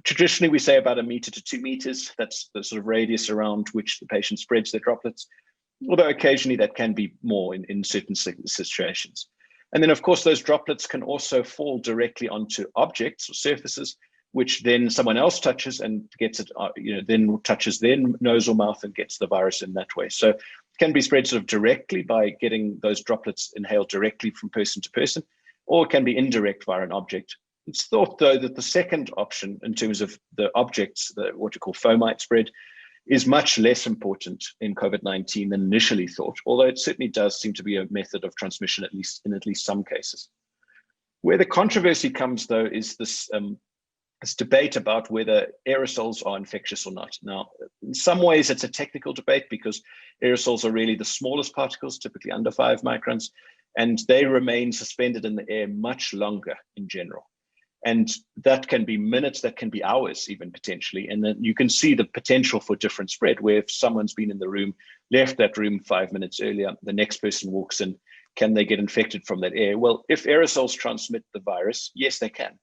Traditionally, we say about 1 meter to 2 meters. That's the sort of radius around which the patient spreads their droplets, although occasionally that can be more in certain situations. And then, of course, those droplets can also fall directly onto objects or surfaces, which then someone else touches and gets it, then touches their nose or mouth and gets the virus in that way. So it can be spread sort of directly by getting those droplets inhaled directly from person to person, or it can be indirect via an object. It's thought, though, that the second option in terms of the objects, what you call fomite spread, is much less important in COVID-19 than initially thought, although it certainly does seem to be a method of transmission, in at least some cases. Where the controversy comes, though, is this debate about whether aerosols are infectious or not. Now, in some ways, it's a technical debate because aerosols are really the smallest particles, typically under 5 microns, and they remain suspended in the air much longer in general. And that can be minutes, that can be hours even potentially. And then you can see the potential for different spread, where if someone's been in the room, left that room 5 minutes earlier, the next person walks in, can they get infected from that air? Well, if aerosols transmit the virus, yes, they can.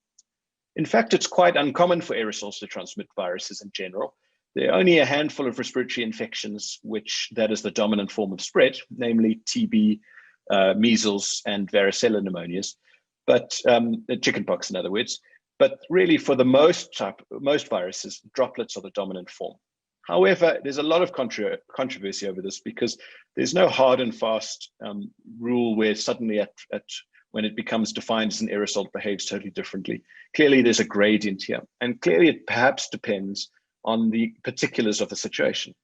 In fact, it's quite uncommon for aerosols to transmit viruses in general. There are only a handful of respiratory infections, which that is the dominant form of spread, namely TB, measles, and varicella pneumonias. But chickenpox, in other words. But really, for the most viruses, droplets are the dominant form. However, there's a lot of controversy over this, because there's no hard and fast rule where suddenly when it becomes defined as an aerosol, it behaves totally differently. Clearly, there's a gradient here, and clearly it perhaps depends on the particulars of the situation.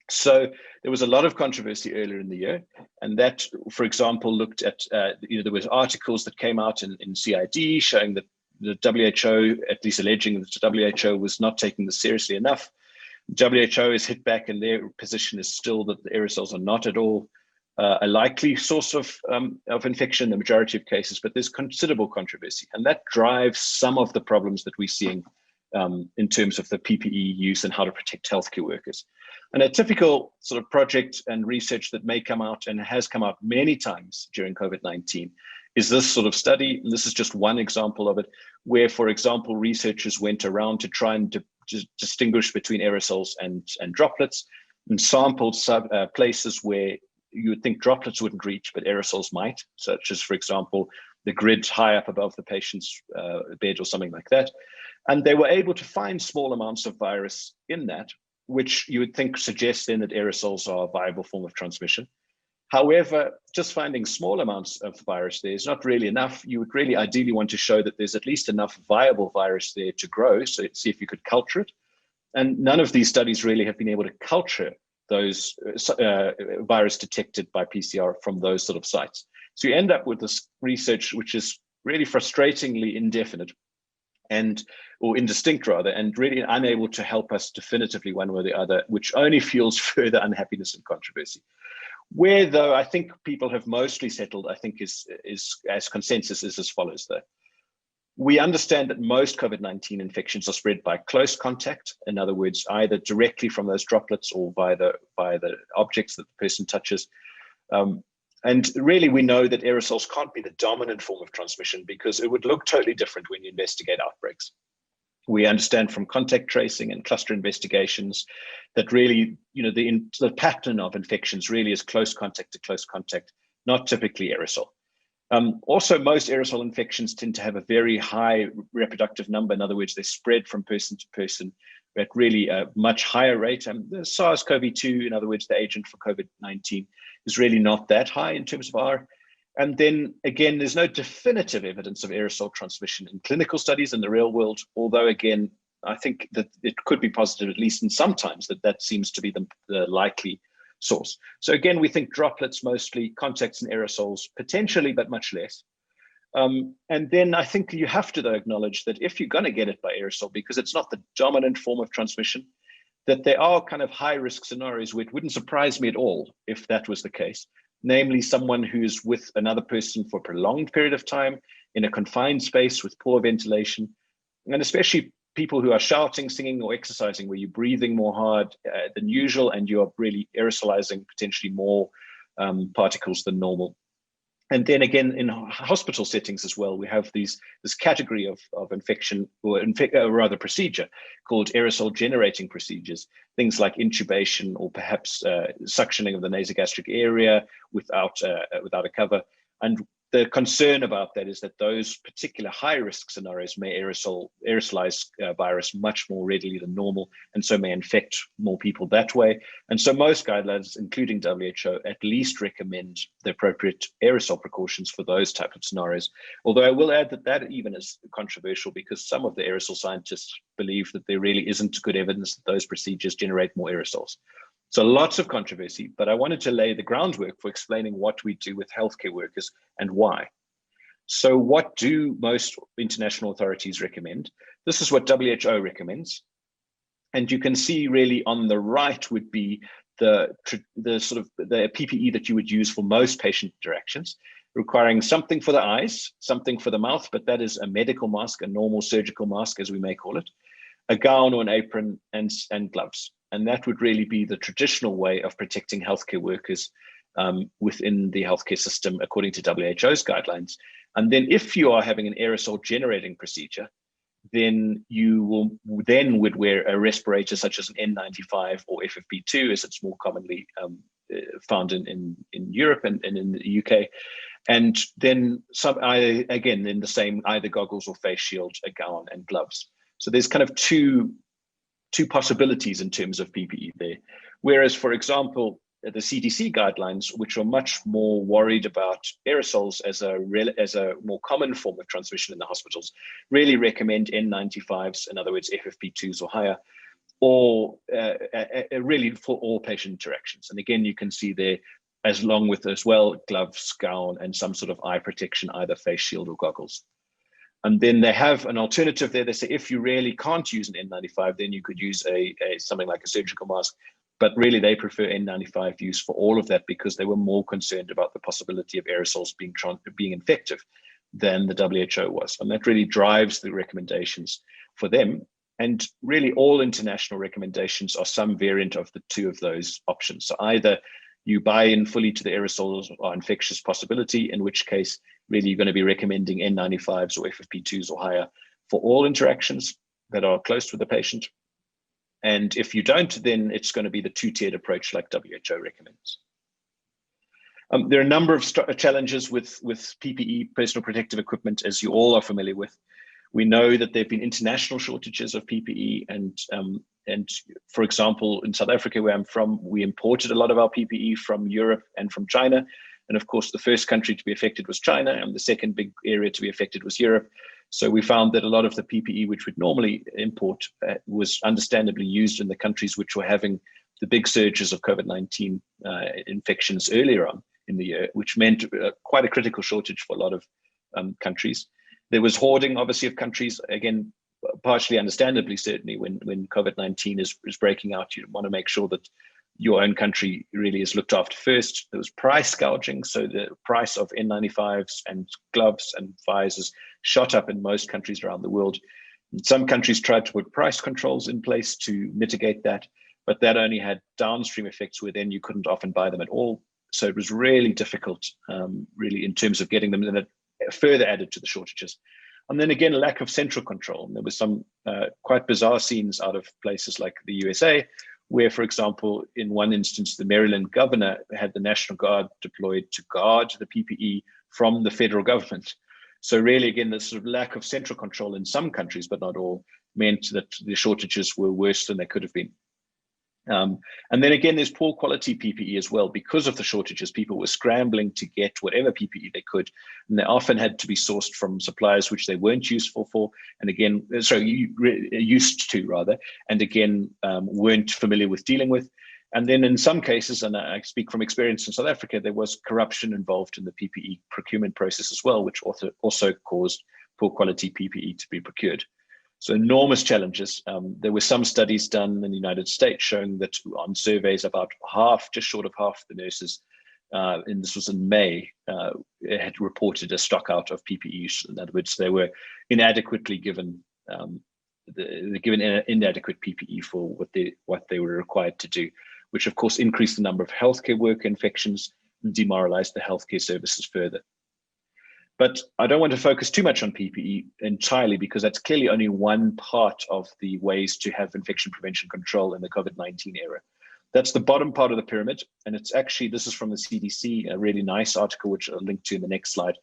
So there was a lot of controversy earlier in the year, and that, for example, looked at, there was articles that came out in CID showing that the WHO, at least alleging that the WHO was not taking this seriously enough. WHO is hit back, and their position is still that the aerosols are not at all a likely source of infection in the majority of cases, but there's considerable controversy, and that drives some of the problems that we're seeing in terms of the PPE use and how to protect healthcare workers. And a typical sort of project and research that may come out, and has come out many times during COVID-19, is this sort of study. And this is just one example of it, where, for example, researchers went around to try and distinguish between aerosols and droplets, and sampled places where you would think droplets wouldn't reach, but aerosols might, such as, for example, the grid high up above the patient's bed or something like that. And they were able to find small amounts of virus in that, which you would think suggests then that aerosols are a viable form of transmission. However, just finding small amounts of virus there is not really enough. You would really ideally want to show that there's at least enough viable virus there to grow, so see if you could culture it. And none of these studies really have been able to culture those virus detected by PCR from those sort of sites. So you end up with this research, which is really frustratingly indefinite, or indistinct rather, and really unable to help us definitively one way or the other, which only fuels further unhappiness and controversy. Where, though, I think people have mostly settled, I think is as consensus is as follows, though. We understand that most COVID-19 infections are spread by close contact. In other words, either directly from those droplets or by the objects that the person touches. And really, we know that aerosols can't be the dominant form of transmission, because it would look totally different when you investigate outbreaks. We understand from contact tracing and cluster investigations that really, the pattern of infections really is close contact to close contact, not typically aerosol. Also, most aerosol infections tend to have a very high reproductive number. In other words, they spread from person to person at really a much higher rate. The SARS-CoV-2, in other words, the agent for COVID-19, is really not that high in terms of R. And then again, there's no definitive evidence of aerosol transmission in clinical studies in the real world, although again, I think that it could be positive, at least in sometimes, that seems to be the likely source. So again, we think droplets mostly, contacts and aerosols potentially, but much less. And then I think you have to, though, acknowledge that if you're going to get it by aerosol, because it's not the dominant form of transmission, that there are kind of high risk scenarios where it wouldn't surprise me at all if that was the case. Namely, someone who's with another person for a prolonged period of time in a confined space with poor ventilation, and especially people who are shouting, singing, or exercising, where you're breathing more hard than usual, and you're really aerosolizing potentially more particles than normal. And then again, in hospital settings as well, we have this category of infection, or rather procedure, called aerosol generating procedures. Things like intubation, or perhaps suctioning of the nasogastric area without a cover. And the concern about that is that those particular high-risk scenarios may aerosolize virus much more readily than normal, and so may infect more people that way. And so most guidelines, including WHO, at least recommend the appropriate aerosol precautions for those type of scenarios. Although I will add that even is controversial, because some of the aerosol scientists believe that there really isn't good evidence that those procedures generate more aerosols. So lots of controversy, but I wanted to lay the groundwork for explaining what we do with healthcare workers and why. So what do most international authorities recommend? This is what WHO recommends. And you can see really on the right would be the sort of the PPE that you would use for most patient interactions. requiring something for the eyes, something for the mouth, but that is a medical mask, a normal surgical mask, as we may call it, a gown or an apron, and gloves. And that would really be the traditional way of protecting healthcare workers within the healthcare system, according to WHO's guidelines. And then if you are having an aerosol generating procedure, then you would wear a respirator such as an N95 or FFP2, as it's more commonly found in Europe and in the UK. And then in the same, either goggles or face shield, a gown and gloves. So there's kind of two possibilities in terms of PPE there. Whereas, for example, the CDC guidelines, which are much more worried about aerosols as a more common form of transmission in the hospitals, really recommend N95s, in other words, FFP2s or higher, or really for all patient interactions. And again, you can see there, along with as well, gloves, gown, and some sort of eye protection, either face shield or goggles. And then they have an alternative there. They say if you really can't use an N95, then you could use something like a surgical mask. But really, they prefer N95 use for all of that because they were more concerned about the possibility of aerosols being infective than the WHO was. And that really drives the recommendations for them. And really, all international recommendations are some variant of the two of those options. So either you buy in fully to the aerosols or infectious possibility, in which case, really, you're going to be recommending N95s or FFP2s or higher for all interactions that are close with the patient. And if you don't, then it's going to be the two-tiered approach like WHO recommends. There are a number of challenges with PPE, personal protective equipment, as you all are familiar with. We know that there have been international shortages of PPE, and for example, in South Africa, where I'm from, we imported a lot of our PPE from Europe and from China. And of course, the first country to be affected was China, and the second big area to be affected was Europe. So we found that a lot of the PPE which we'd normally import was understandably used in the countries which were having the big surges of COVID-19 infections earlier on in the year, which meant quite a critical shortage for a lot of countries. There was hoarding, obviously, of countries, again, partially understandably, certainly, when COVID-19 is breaking out, you want to make sure that your own country really is looked after first. There was price gouging, so the price of N95s and gloves and visors shot up in most countries around the world. And some countries tried to put price controls in place to mitigate that, but that only had downstream effects where then you couldn't often buy them at all. So it was really difficult, really, in terms of getting them, and it further added to the shortages. And then again, a lack of central control. And there was some quite bizarre scenes out of places like the USA, where, for example, in one instance, the Maryland governor had the National Guard deployed to guard the PPE from the federal government. So really, again, the sort of lack of central control in some countries, but not all, meant that the shortages were worse than they could have been. And then again, there's poor quality PPE as well. Because of the shortages, people were scrambling to get whatever PPE they could, and they often had to be sourced from suppliers which they weren't useful for, and again, used to rather, and again, weren't familiar with dealing with. And then in some cases, and I speak from experience in South Africa, there was corruption involved in the PPE procurement process as well, which also caused poor quality PPE to be procured. So enormous challenges. There were some studies done in the United States showing that on surveys, about half, just short of half the nurses, and this was in May, had reported a stock out of PPE. In other words, they were inadequately given, inadequate PPE for what they were required to do, which of course increased the number of healthcare worker infections and demoralized the healthcare services further. But I don't want to focus too much on PPE entirely, because that's clearly only one part of the ways to have infection prevention control in the COVID-19 era. That's the bottom part of the pyramid. And it's actually, this is from the CDC, a really nice article, which I'll link to in the next slide.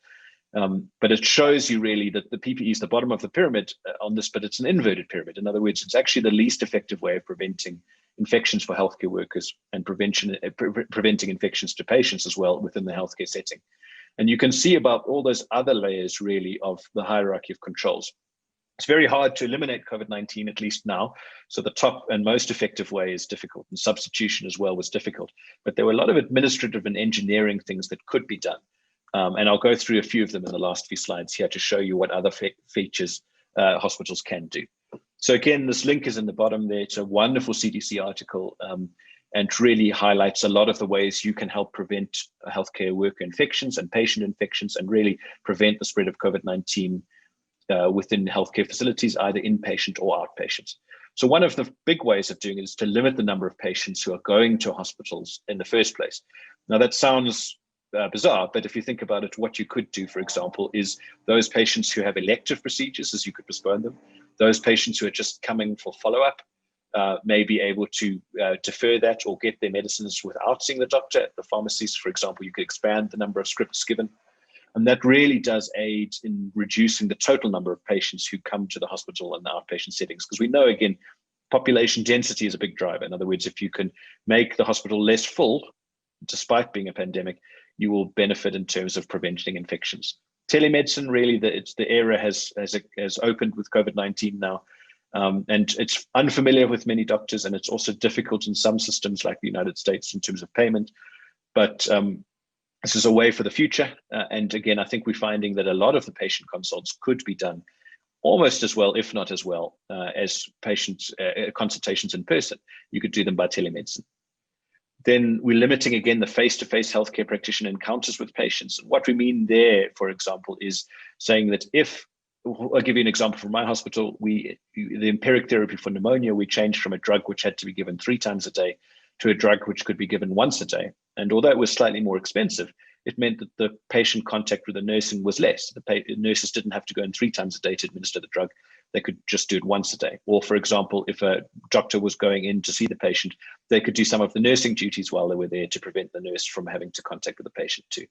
But it shows you really that the PPE is the bottom of the pyramid on this, but it's an inverted pyramid. In other words, it's actually the least effective way of preventing infections for healthcare workers and preventing infections to patients as well within the healthcare setting. And you can see about all those other layers really of the hierarchy of controls. It's very hard to eliminate COVID-19, at least now. So the top and most effective way is difficult, and substitution as well was difficult. But there were a lot of administrative and engineering things that could be done. And I'll go through a few of them in the last few slides here to show you what other features hospitals can do. So again, this link is in the bottom there. It's a wonderful CDC article. and really highlights a lot of the ways you can help prevent healthcare worker infections and patient infections and really prevent the spread of COVID-19 within healthcare facilities, either inpatient or outpatient. So one of the big ways of doing it is to limit the number of patients who are going to hospitals in the first place. Now that sounds bizarre, but if you think about it, what you could do, for example, is those patients who have elective procedures, as you could postpone them, those patients who are just coming for follow-up, may be able to defer that or get their medicines without seeing the doctor at the pharmacies. For example, you could expand the number of scripts given. And that really does aid in reducing the total number of patients who come to the hospital in the outpatient settings. Because we know, again, population density is a big driver. In other words, if you can make the hospital less full, despite being a pandemic, you will benefit in terms of preventing infections. Telemedicine, really, the era has opened with COVID-19 now. And it's unfamiliar with many doctors, and it's also difficult in some systems like the United States in terms of payment. But this is a way for the future. And again, I think we're finding that a lot of the patient consults could be done almost as well, if not as well, as patient consultations in person. You could do them by telemedicine. Then we're limiting, again, the face-to-face healthcare practitioner encounters with patients. And what we mean there, for example, is saying that I'll give you an example from my hospital. The empiric therapy for pneumonia, we changed from a drug which had to be given 3 times a day to a drug which could be given once a day. And although it was slightly more expensive, it meant that the patient contact with the nursing was less. The nurses didn't have to go in 3 times a day to administer the drug. They could just do it once a day. Or for example, if a doctor was going in to see the patient, they could do some of the nursing duties while they were there to prevent the nurse from having to contact with the patient too.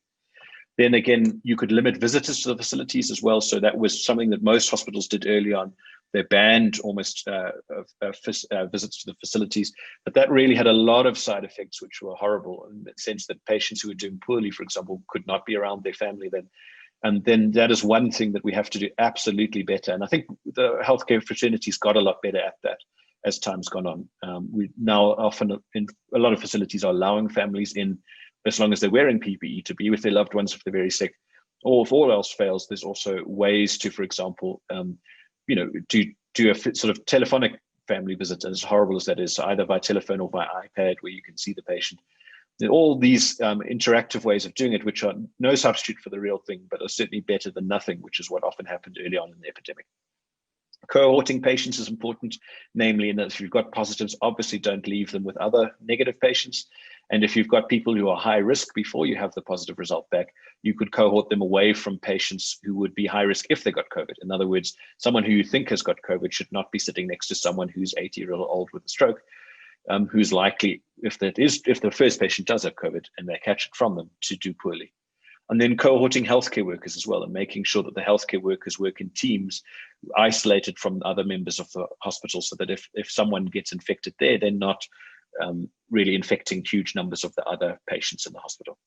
Then again, you could limit visitors to the facilities as well. So that was something that most hospitals did early on. They banned almost visits to the facilities, but that really had a lot of side effects which were horrible in the sense that patients who were doing poorly, for example, could not be around their family then. And then that is one thing that we have to do absolutely better. And I think the healthcare fraternities got a lot better at that as time's gone on. We now often in a lot of facilities are allowing families in as long as they're wearing PPE to be with their loved ones if they're very sick. Or if all else fails, there's also ways to, for example, do a sort of telephonic family visit, as horrible as that is, so either by telephone or by iPad where you can see the patient. All these interactive ways of doing it, which are no substitute for the real thing, but are certainly better than nothing, which is what often happened early on in the epidemic. Cohorting patients is important, namely in that if you've got positives, obviously don't leave them with other negative patients. And if you've got people who are high risk before you have the positive result back, you could cohort them away from patients who would be high risk if they got COVID. In other words, someone who you think has got COVID should not be sitting next to someone who's 80 years old with a stroke, who's likely, if the first patient does have COVID and they catch it from them, to do poorly. And then cohorting healthcare workers as well, and making sure that the healthcare workers work in teams isolated from other members of the hospital, so that if someone gets infected there, they're not really infecting huge numbers of the other patients in the hospital.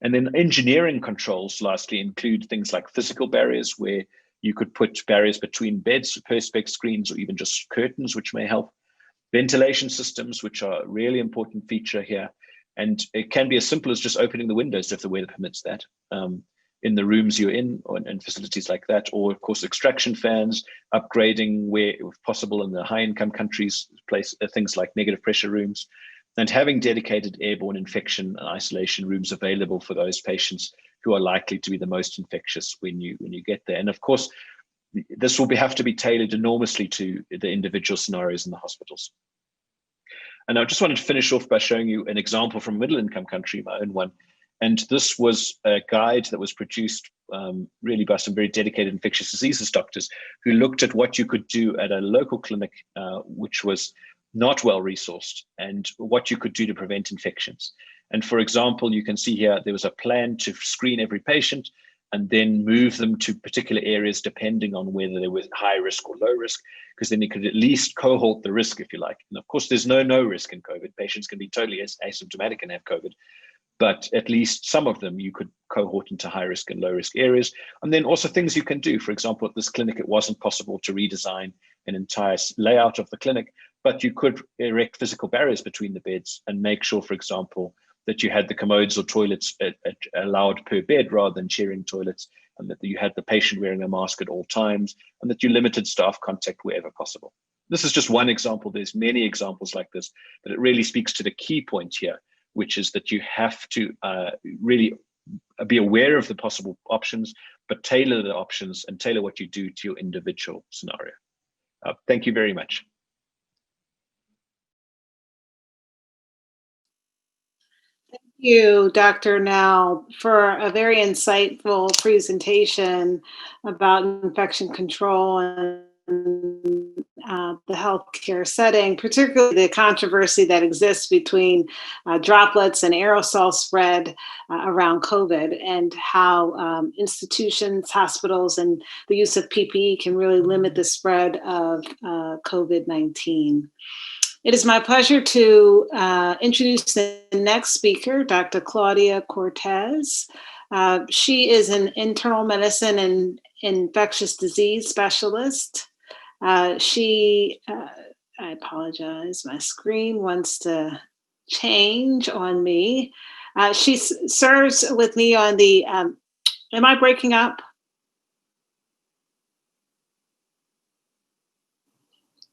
And then engineering controls, lastly, include things like physical barriers, where you could put barriers between beds, perspex screens, or even just curtains, which may help. Ventilation systems, which are a really important feature here. And it can be as simple as just opening the windows if the weather permits that in the rooms you're in, or in facilities like that, or of course extraction fans, upgrading where if possible in the high-income countries, things like negative pressure rooms, and having dedicated airborne infection and isolation rooms available for those patients who are likely to be the most infectious when you get there. And of course, this will have to be tailored enormously to the individual scenarios in the hospitals. And I just wanted to finish off by showing you an example from a middle-income country, my own one. And this was a guide that was produced really by some very dedicated infectious diseases doctors who looked at what you could do at a local clinic, which was not well resourced, and what you could do to prevent infections. And for example, you can see here, there was a plan to screen every patient and then move them to particular areas depending on whether they were high risk or low risk, because then you could at least cohort the risk, if you like. And of course, there's no risk in COVID. Patients can be totally asymptomatic and have COVID, but at least some of them you could cohort into high risk and low risk areas. And then also things you can do. For example, at this clinic, it wasn't possible to redesign an entire layout of the clinic, but you could erect physical barriers between the beds and make sure, for example, that you had the commodes or toilets allowed per bed rather than sharing toilets, and that you had the patient wearing a mask at all times, and that you limited staff contact wherever possible. This is just one example. There's many examples like this, but it really speaks to the key point here, which is that you have to really be aware of the possible options, but tailor the options and tailor what you do to your individual scenario. Thank you very much. Thank you, Dr. Nell, for a very insightful presentation about infection control and the healthcare setting, particularly the controversy that exists between droplets and aerosol spread around COVID, and how institutions, hospitals, and the use of PPE can really limit the spread of COVID-19. It is my pleasure to introduce the next speaker, Dr. Claudia Cortez. She is an internal medicine and infectious disease specialist. I apologize, my screen wants to change on me. She serves with me on the, am I breaking up?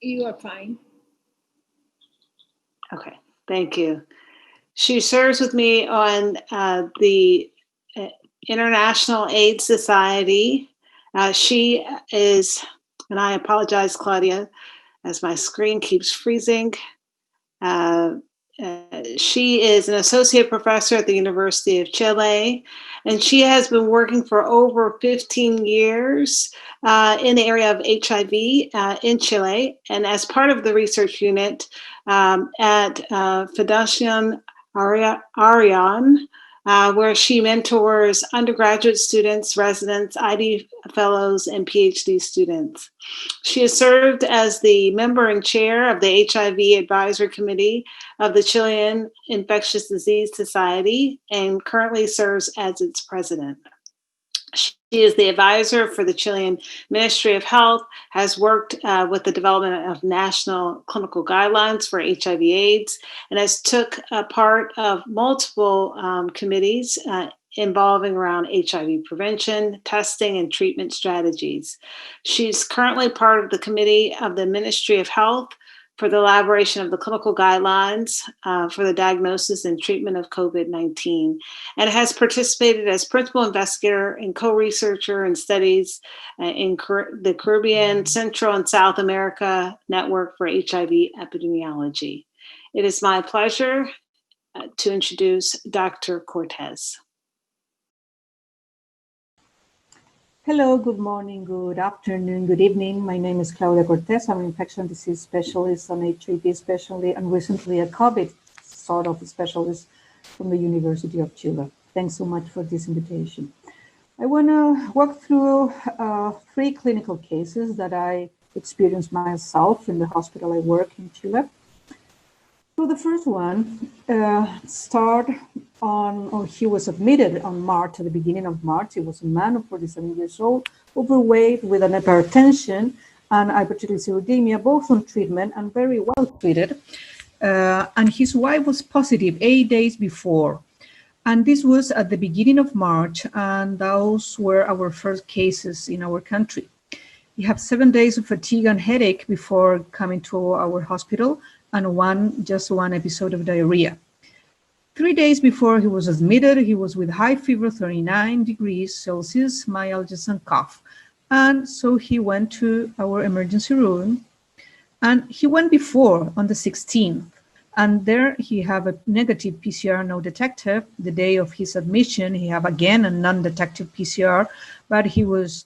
You are fine. Okay, thank you. She serves with me on the International AIDS Society. She is, and I apologize, Claudia, as my screen keeps freezing. She is an associate professor at the University of Chile, and she has been working for over 15 years in the area of HIV in Chile, and as part of the research unit at Fundación Arion, where she mentors undergraduate students, residents, ID fellows, and PhD students. She has served as the member and chair of the HIV Advisory Committee of the Chilean Infectious Disease Society and currently serves as its president. She is the advisor for the Chilean Ministry of Health, has worked with the development of national clinical guidelines for HIV/AIDS, and has took part of multiple committees involving around HIV prevention, testing, and treatment strategies. She's currently part of the committee of the Ministry of Health for the elaboration of the clinical guidelines for the diagnosis and treatment of COVID-19, and has participated as principal investigator and co-researcher in studies in the Caribbean, Central and South America Network for HIV Epidemiology. It is my pleasure to introduce Dr. Cortez. Hello, good morning, good afternoon, good evening. My name is Claudia Cortez. I'm an infectious disease specialist, an HIV specialist, and recently a COVID sort of specialist from the University of Chile. Thanks so much for this invitation. I want to walk through 3 clinical cases that I experienced myself in the hospital I work in Chile. So the first one he was admitted on March, at the beginning of March. He was a man of 47 years old, overweight, with an hypertension and hypertriglyceridemia, both on treatment and very well treated. And his wife was positive 8 days before. And this was at the beginning of March, and those were our first cases in our country. He had 7 days of fatigue and headache before coming to our hospital, and just one episode of diarrhea. 3 days before he was admitted, he was with high fever, 39 degrees Celsius, myalgias and cough. And so he went to our emergency room, and he went before on the 16th. And there he had a negative PCR, no detective. The day of his admission, he had again a non-detective PCR, but he was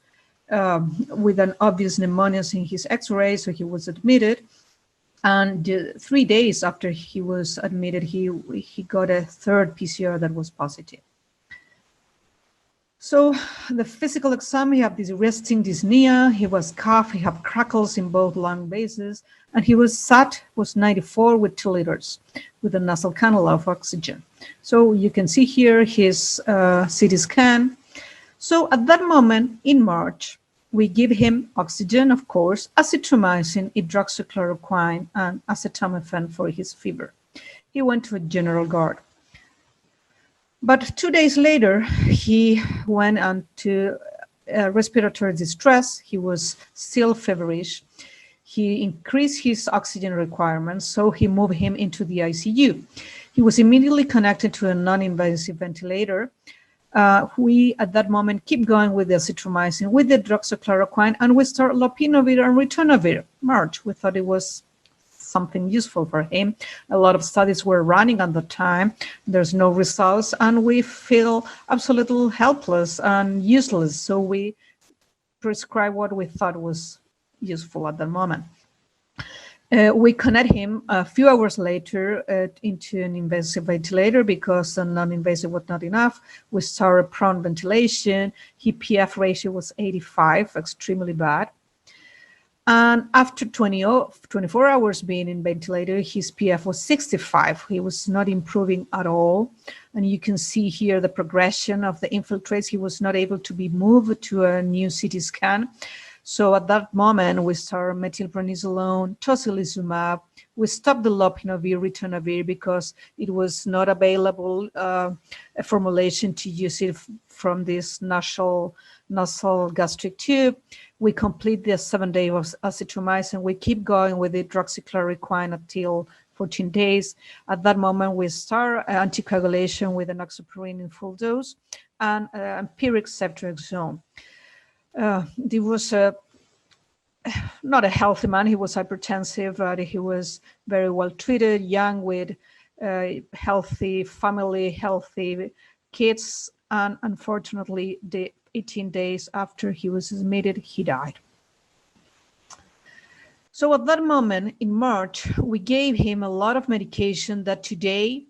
with an obvious pneumonia in his x-ray, so he was admitted. And 3 days after he was admitted, he got a third PCR that was positive. So the physical exam, he had this resting dyspnea, he was cough, he had crackles in both lung bases, and he was 94 with 2 liters with a nasal cannula of oxygen. So you can see here his CT scan. So at that moment in March, we give him oxygen, of course, azithromycin, hydroxychloroquine, and acetaminophen for his fever. He went to a general guard. But 2 days later, he went on to respiratory distress. He was still feverish. He increased his oxygen requirements, so he moved him into the ICU. He was immediately connected to a non-invasive ventilator. We, at that moment, keep going with the azithromycin, with the hydroxychloroquine, and we start lopinavir and ritonavir. March, we thought it was something useful for him. A lot of studies were running at the time. There's no results, and we feel absolutely helpless and useless. So we prescribed what we thought was useful at the moment. We connect him a few hours later into an invasive ventilator because the non-invasive was not enough. We started prone ventilation. His PF ratio was 85, extremely bad. And after 24 hours being in ventilator, his PF was 65. He was not improving at all. And you can see here the progression of the infiltrates. He was not able to be moved to a new CT scan. So at that moment, we started methylprednisolone, tocilizumab. We stopped the lopinavir, ritonavir because it was not available a formulation to use it from this nasal gastric tube. We complete the 7 days of azithromycin. We keep going with the hydroxychloroquine until 14 days. At that moment, we start anticoagulation with enoxaparin in full dose and empiric ceftriaxone. He was not a healthy man. He was hypertensive, but he was very well treated, young with healthy family, healthy kids. And unfortunately, the 18 days after he was admitted, he died. So at that moment in March, we gave him a lot of medication that today,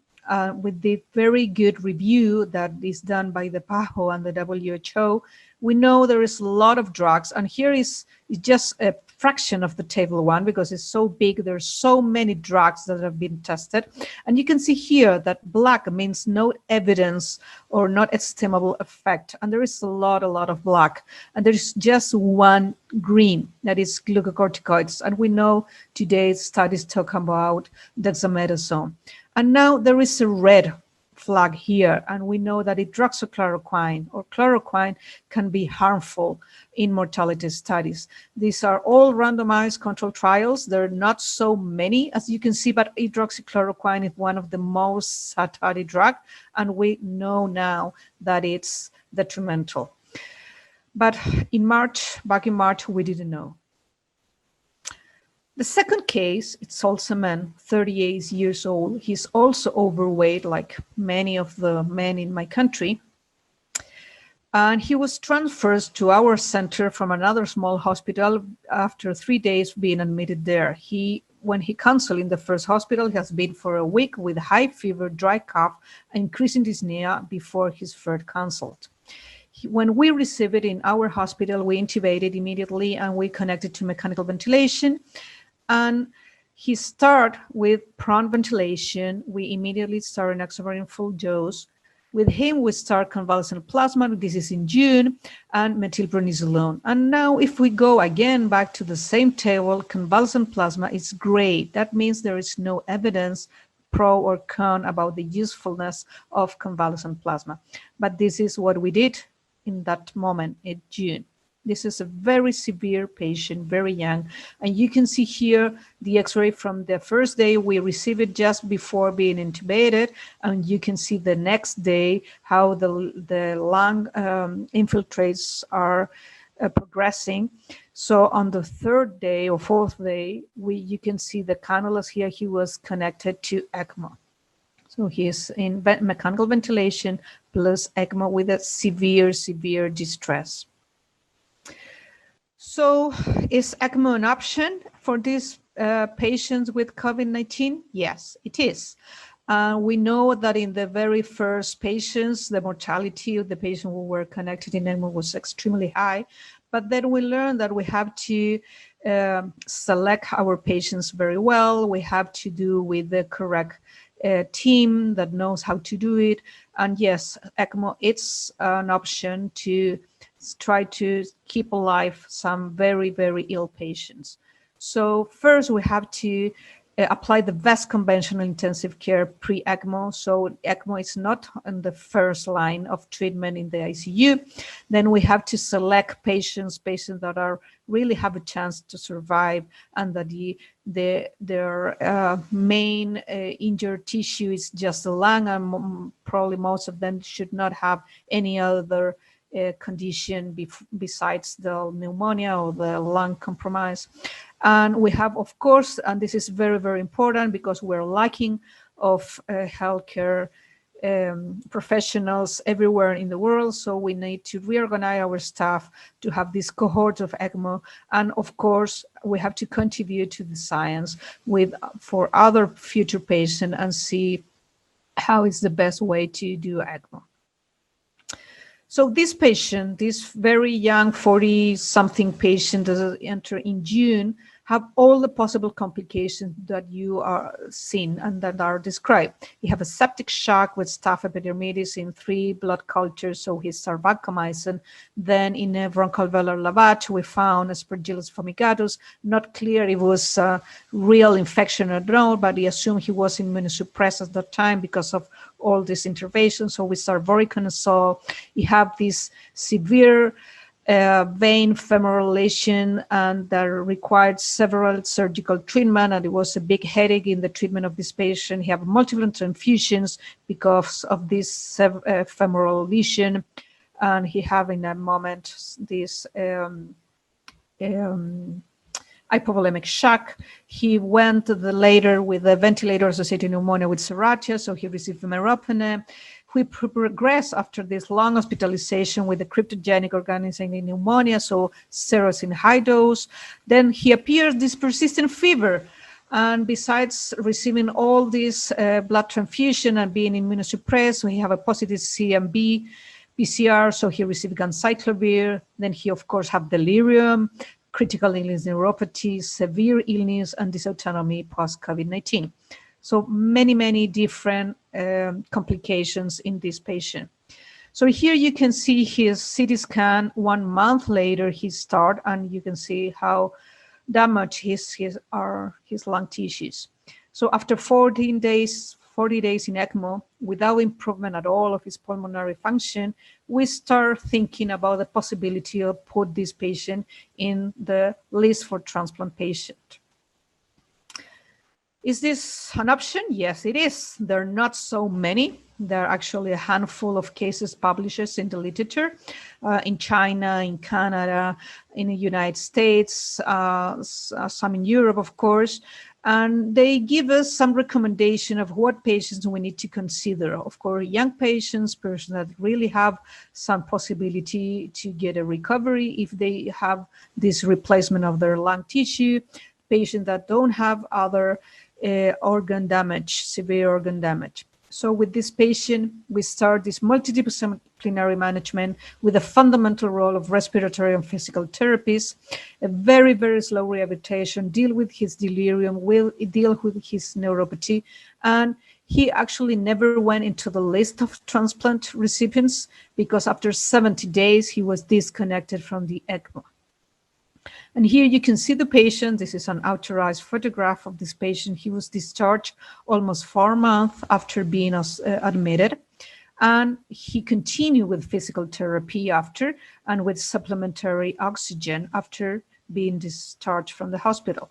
with the very good review that is done by the PAHO and the WHO, we know there is a lot of drugs. And here is just a fraction of the table one because it's so big. There's so many drugs that have been tested. And you can see here that black means no evidence or not estimable effect. And there is a lot of black. And there's just one green, that is glucocorticoids. And we know today's studies talk about dexamethasone. And now there is a red flag here, and we know that hydroxychloroquine or chloroquine can be harmful in mortality studies. These are all randomized controlled trials. There are not so many, as you can see, but hydroxychloroquine is one of the most studied drugs, and we know now that it's detrimental. But back in March, we didn't know. The second case, it's also a man, 38 years old. He's also overweight, like many of the men in my country. And he was transferred to our center from another small hospital after 3 days being admitted there. When he counseled in the first hospital, he has been for a week with high fever, dry cough, and increasing dyspnea before his first consult. When we received it in our hospital, we intubated immediately and we connected to mechanical ventilation. And he started with prone ventilation. We immediately started enoxaparin full dose. With him, we start convalescent plasma. This is in June, and methylprednisolone. And now if we go again back to the same table, convalescent plasma is gray. That means there is no evidence, pro or con, about the usefulness of convalescent plasma. But this is what we did in that moment in June. This is a very severe patient, very young. And you can see here the x-ray from the first day. We received it just before being intubated. And you can see the next day how the lung infiltrates are progressing. So on the third day or fourth day, you can see the cannulas here. He was connected to ECMO. So he is in mechanical ventilation plus ECMO with a severe distress. So is ECMO an option for these patients with COVID-19? Yes, it is. We know that in the very first patients, the mortality of the patients who were connected in ECMO was extremely high. But then we learned that we have to select our patients very well. We have to do with the correct team that knows how to do it. And yes, ECMO, it's an option to try to keep alive some very ill patients. So first we have to apply the best conventional intensive care pre-ECMO. So ECMO is not on the first line of treatment in the ICU. Then we have to select patients that are really have a chance to survive, and that their main injured tissue is just the lung, and probably most of them should not have any other condition besides the pneumonia or the lung compromise. And we have, of course, and this is very, very important because we're lacking of healthcare professionals everywhere in the world. So we need to reorganize our staff to have this cohort of ECMO. And of course, we have to contribute to the science for other future patients and see how is the best way to do ECMO. So this patient, this very young 40-something patient that entered in June, have all the possible complications that you are seen and that are described. He have a septic shock with staph epidermidis in 3 blood cultures, so he's vancomycin. Then in a bronchoalveolar lavage, we found Aspergillus fumigatus. Not clear if it was a real infection or not, but he assumed he was immunosuppressed at that time because of all these interventions. So we start voriconazole. He have this severe vein femoral lesion, and that required several surgical treatment, and it was a big headache in the treatment of this patient. He had multiple transfusions because of this femoral lesion, and he had in that moment this hypovolemic shock. He went later with a ventilator-associated pneumonia with Serratia, so he received meropenem. We progressed after this long hospitalization with a cryptogenic organism pneumonia, so serosine high dose. Then he appears this persistent fever. And besides receiving all this blood transfusion and being immunosuppressed, so he have a positive CMV PCR, so he received ganciclovir. Then he, of course, have delirium, critical illness neuropathy, severe illness, and dysautonomy post-COVID-19. So many different complications in this patient. So here you can see his CT scan 1 month later he started, and you can see how damaged his lung tissues. So after 40 days in ECMO, without improvement at all of his pulmonary function, we start thinking about the possibility of put this patient in the list for transplant patient. Is this an option? Yes, it is. There are not so many. There are actually a handful of cases published in the literature in China, in Canada, in the United States, some in Europe, of course. And they give us some recommendation of what patients we need to consider. Of course, young patients, persons that really have some possibility to get a recovery if they have this replacement of their lung tissue, patients that don't have other organ damage, severe organ damage. So with this patient, we start this multidisciplinary management with a fundamental role of respiratory and physical therapies, a very, very slow rehabilitation, deal with his delirium, deal with his neuropathy. And he actually never went into the list of transplant recipients because after 70 days, he was disconnected from the ECMO. And here you can see the patient. This is an authorized photograph of this patient. He was discharged almost 4 months after being admitted. And he continued with physical therapy after, and with supplementary oxygen after being discharged from the hospital.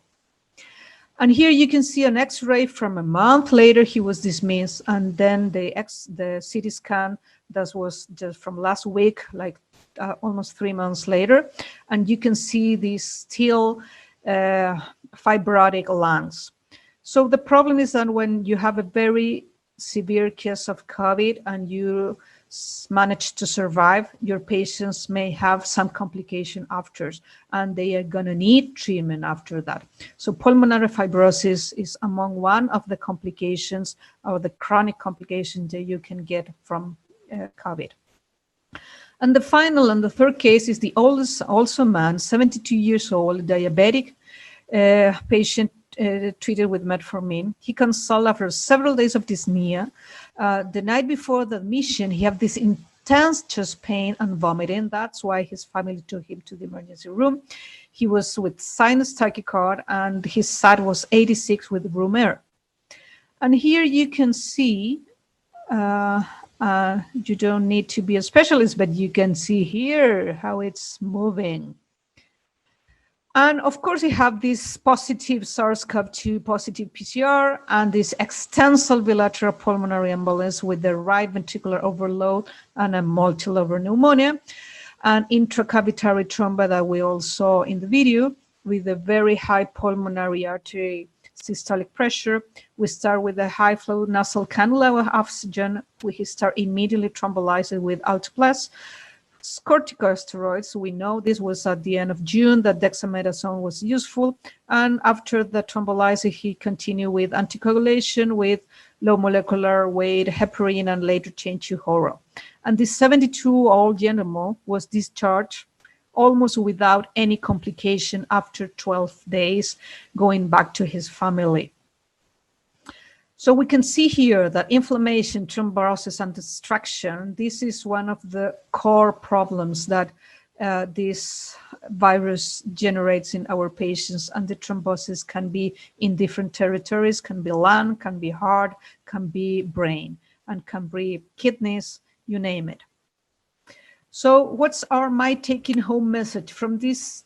And here you can see an X-ray from a month later. He was dismissed, and then the CT scan that was just from last week, like almost 3 months later, and you can see these still fibrotic lungs. So the problem is that when you have a very severe case of COVID and you manage to survive, your patients may have some complication after, and they are going to need treatment after that. So pulmonary fibrosis is among one of the complications or the chronic complications that you can get from COVID. And the final and the third case is the oldest, also man, 72 years old, diabetic patient treated with metformin. He consulted after several days of dyspnea. The night before the admission, he had this intense chest pain and vomiting. That's why his family took him to the emergency room. He was with sinus tachycardia, and his SAT was 86 with room air. And here you can see, you don't need to be a specialist, but you can see here how it's moving. And of course, we have this positive SARS-CoV-2 positive PCR and this extensal bilateral pulmonary embolus with the right ventricular overload and a multilobar pneumonia, and intracavitary thromba that we all saw in the video with a very high pulmonary artery systolic pressure. We start with a high flow nasal cannula of oxygen. We start immediately thrombolizing with alteplase. Corticosteroids, we know this was at the end of June that dexamethasone was useful, and after the thrombolysis he continued with anticoagulation with low molecular weight heparin and later changed to oral. And this 72-year-old gentleman was discharged almost without any complication after 12 days, going back to his family. So we can see here that inflammation, thrombosis, and destruction, this is one of the core problems that this virus generates in our patients, and the thrombosis can be in different territories, can be lung, can be heart, can be brain, and can be kidneys, you name it. So what's my taking home message from these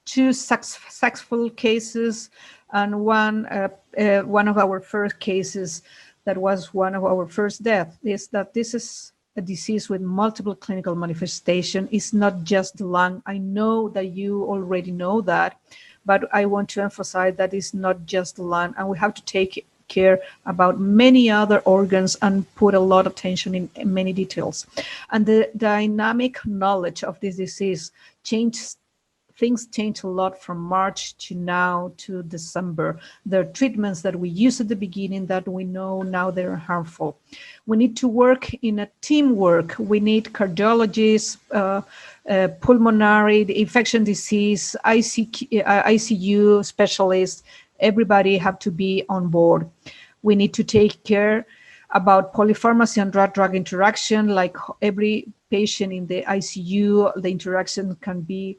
two successful cases and one of our first cases that was one of our first deaths, is that this is a disease with multiple clinical manifestations. It's not just the lung. I know that you already know that, but I want to emphasize that it's not just the lung, and we have to take care about many other organs and put a lot of attention in many details. And the dynamic knowledge of this disease changed. Things change a lot from March to now to December. There are treatments that we used at the beginning that we know now they're harmful. We need to work in a teamwork. We need cardiologists, pulmonary, infection disease, ICU specialists. Everybody have to be on board. We need to take care about polypharmacy and drug-drug interaction. Like every patient in the ICU, the interaction can be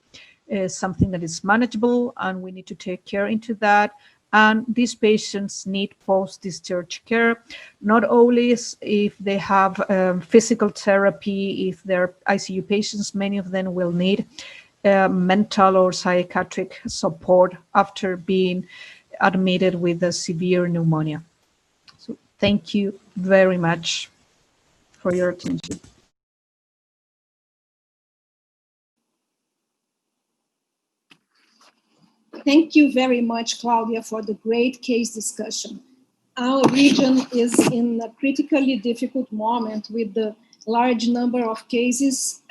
something that is manageable, and we need to take care into that. And these patients need post-discharge care, not only if they have physical therapy. If they're ICU patients, many of them will need mental or psychiatric support after being admitted with a severe pneumonia. So thank you very much for your attention. Thank you very much, Claudia, for the great case discussion. Our region is in a critically difficult moment with the large number of cases,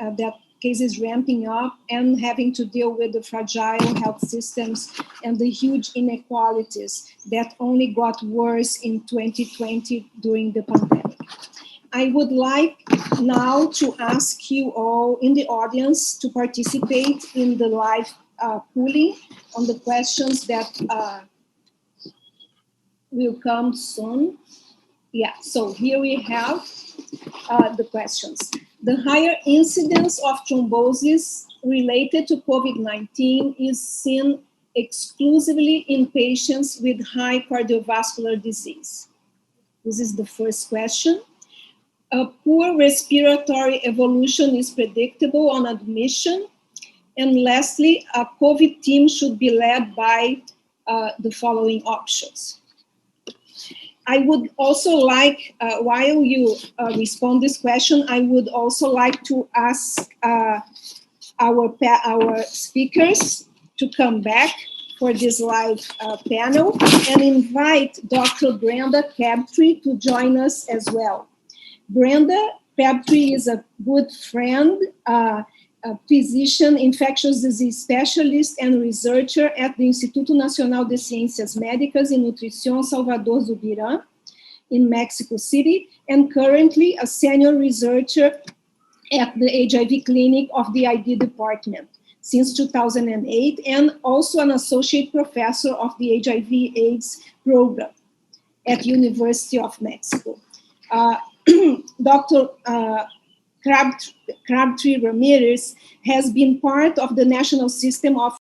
cases ramping up and having to deal with the fragile health systems and the huge inequalities that only got worse in 2020 during the pandemic. I would like now to ask you all in the audience to participate in the live polling on the questions that will come soon. Yeah, so here we have the questions. The higher incidence of thrombosis related to COVID-19 is seen exclusively in patients with high cardiovascular disease. This is the first question. A poor respiratory evolution is predictable on admission. And lastly, a COVID team should be led by the following options. I would also like, while you respond this question, I would also like to ask our speakers to come back for this live panel and invite Dr. Brenda Crabtree to join us as well. Brenda Crabtree is a good friend, a physician, infectious disease specialist, and researcher at the Instituto Nacional de Ciências Médicas e Nutrição Salvador Zubirán in Mexico City, and currently a senior researcher at the HIV clinic of the ID department since 2008, and also an associate professor of the HIV/AIDS program at University of Mexico. Dr. Crabtree Ramirez has been part of the national system of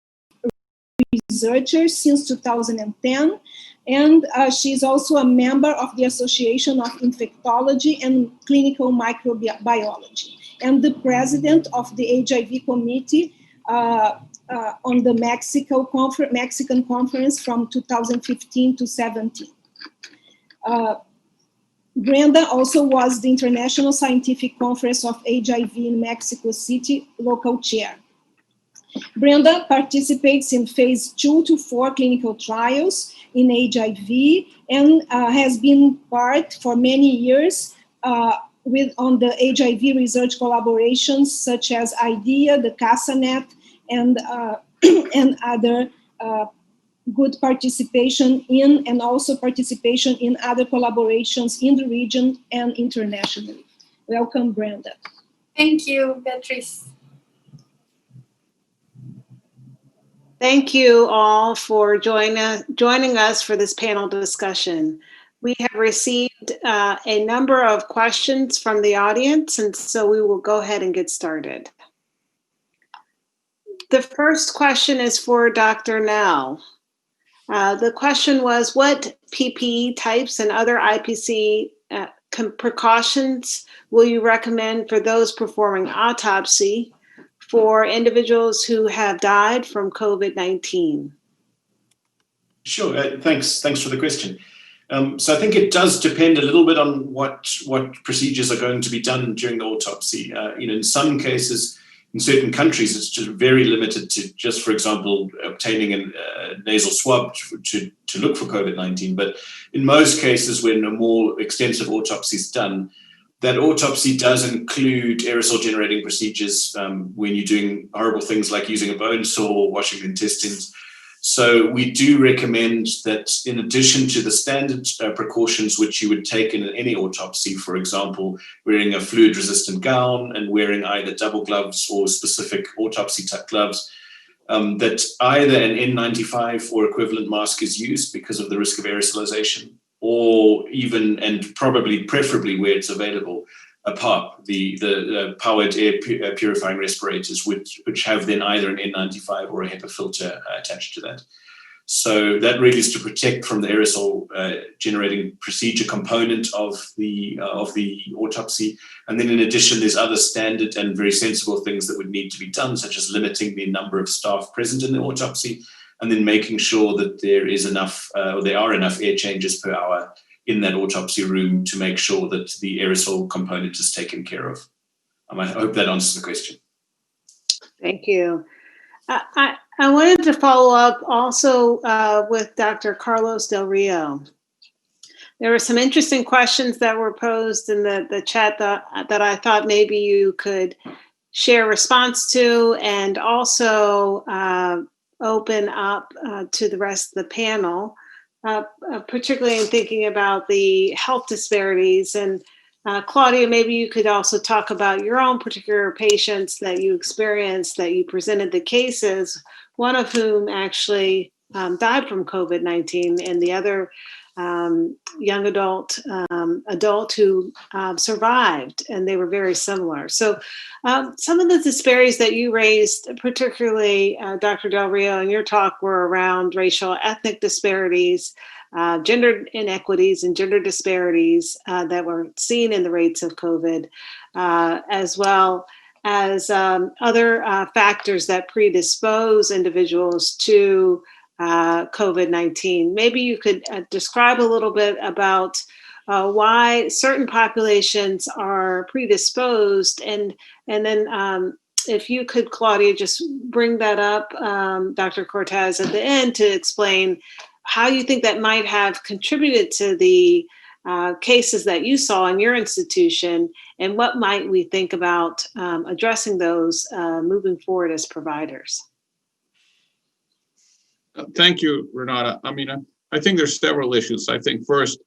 researchers since 2010, and she's also a member of the Association of Infectology and Clinical Microbiology, and the president of the HIV Committee on the Mexican Conference from 2015 to 17. Brenda also was the International Scientific Conference of HIV in Mexico City local chair. Brenda participates in phase 2 to 4 clinical trials in HIV and has been part for many years on the HIV research collaborations such as IDEA, the CASANet, and other good participation in, and also participation in other collaborations in the region and internationally. Welcome, Brenda. Thank you, Beatrice. Thank you all for joining us for this panel discussion. We have received a number of questions from the audience, and so we will go ahead and get started. The first question is for Dr. Nell. The question was, what PPE types and other IPC precautions will you recommend for those performing autopsy for individuals who have died from COVID-19? Sure, thanks for the question. So I think it does depend a little bit on what procedures are going to be done during the autopsy. In some cases, in certain countries, it's just very limited to just, for example, obtaining a nasal swab to look for COVID-19. But in most cases, when a more extensive autopsy is done, that autopsy does include aerosol generating procedures when you're doing horrible things like using a bone saw, washing the intestines. So we do recommend that in addition to the standard precautions which you would take in any autopsy, for example, wearing a fluid-resistant gown and wearing either double gloves or specific autopsy-type gloves, that either an N95 or equivalent mask is used because of the risk of aerosolization, or even, and probably preferably where it's available, a PARP, the powered air purifying respirators, which have then either an N95 or a HEPA filter attached to that. So that really is to protect from the aerosol generating procedure component of the autopsy. And then in addition, there's other standard and very sensible things that would need to be done, such as limiting the number of staff present in the autopsy, and then making sure that there is enough, or there are enough air changes per hour in that autopsy room to make sure that the aerosol component is taken care of. I hope that answers the question. Thank you. I wanted to follow up also with Dr. Carlos Del Rio. There were some interesting questions that were posed in the chat that I thought maybe you could share response to, and also open up to the rest of the panel. Particularly in thinking about the health disparities. And Claudia, maybe you could also talk about your own particular patients that you experienced, that you presented the cases, one of whom actually died from COVID-19, and the other young adult who survived, and they were very similar. So some of the disparities that you raised, particularly Dr. Del Rio, in your talk, were around racial, ethnic disparities, gender inequities and gender disparities that were seen in the rates of COVID, as well as other factors that predispose individuals to COVID-19. Maybe you could describe a little bit about why certain populations are predisposed, and then if you could, Claudia, just bring that up, Dr. Cortez, at the end to explain how you think that might have contributed to the cases that you saw in your institution, and what might we think about addressing those moving forward as providers. Thank you, Renata. I think there's several issues. I think first,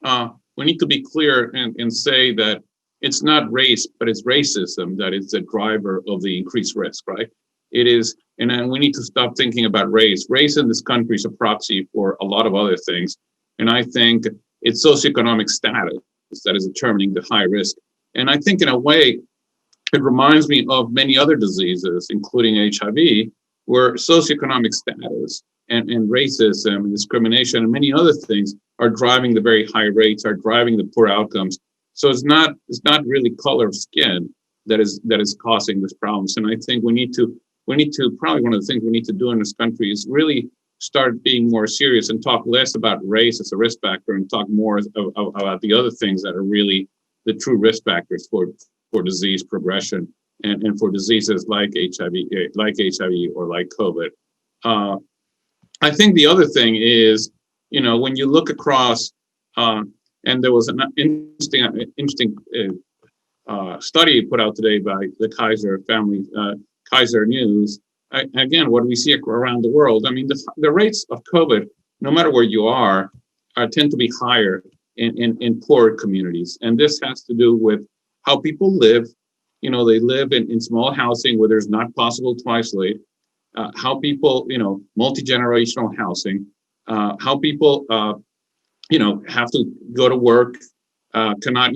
we need to be clear and say that it's not race, but it's racism that is the driver of the increased risk, right? It is, and then we need to stop thinking about race. Race in this country is a proxy for a lot of other things. And I think it's socioeconomic status that is determining the high risk. And I think in a way, it reminds me of many other diseases, including HIV, where socioeconomic status and racism and discrimination and many other things are driving the very high rates, are driving the poor outcomes. So it's not really color of skin that is causing these problems. And I think we need to probably one of the things we need to do in this country is really start being more serious and talk less about race as a risk factor and talk more about the other things that are really the true risk factors for disease progression and for diseases like HIV or like COVID. I think the other thing is, when you look across, and there was an interesting study put out today by the Kaiser family, Kaiser News. Again, what we see around the world, I mean, the rates of COVID, no matter where you are tend to be higher in poor communities. And this has to do with how people live. They live in small housing where there's not possible to isolate, how people, multi-generational housing, how people, have to go to work, cannot,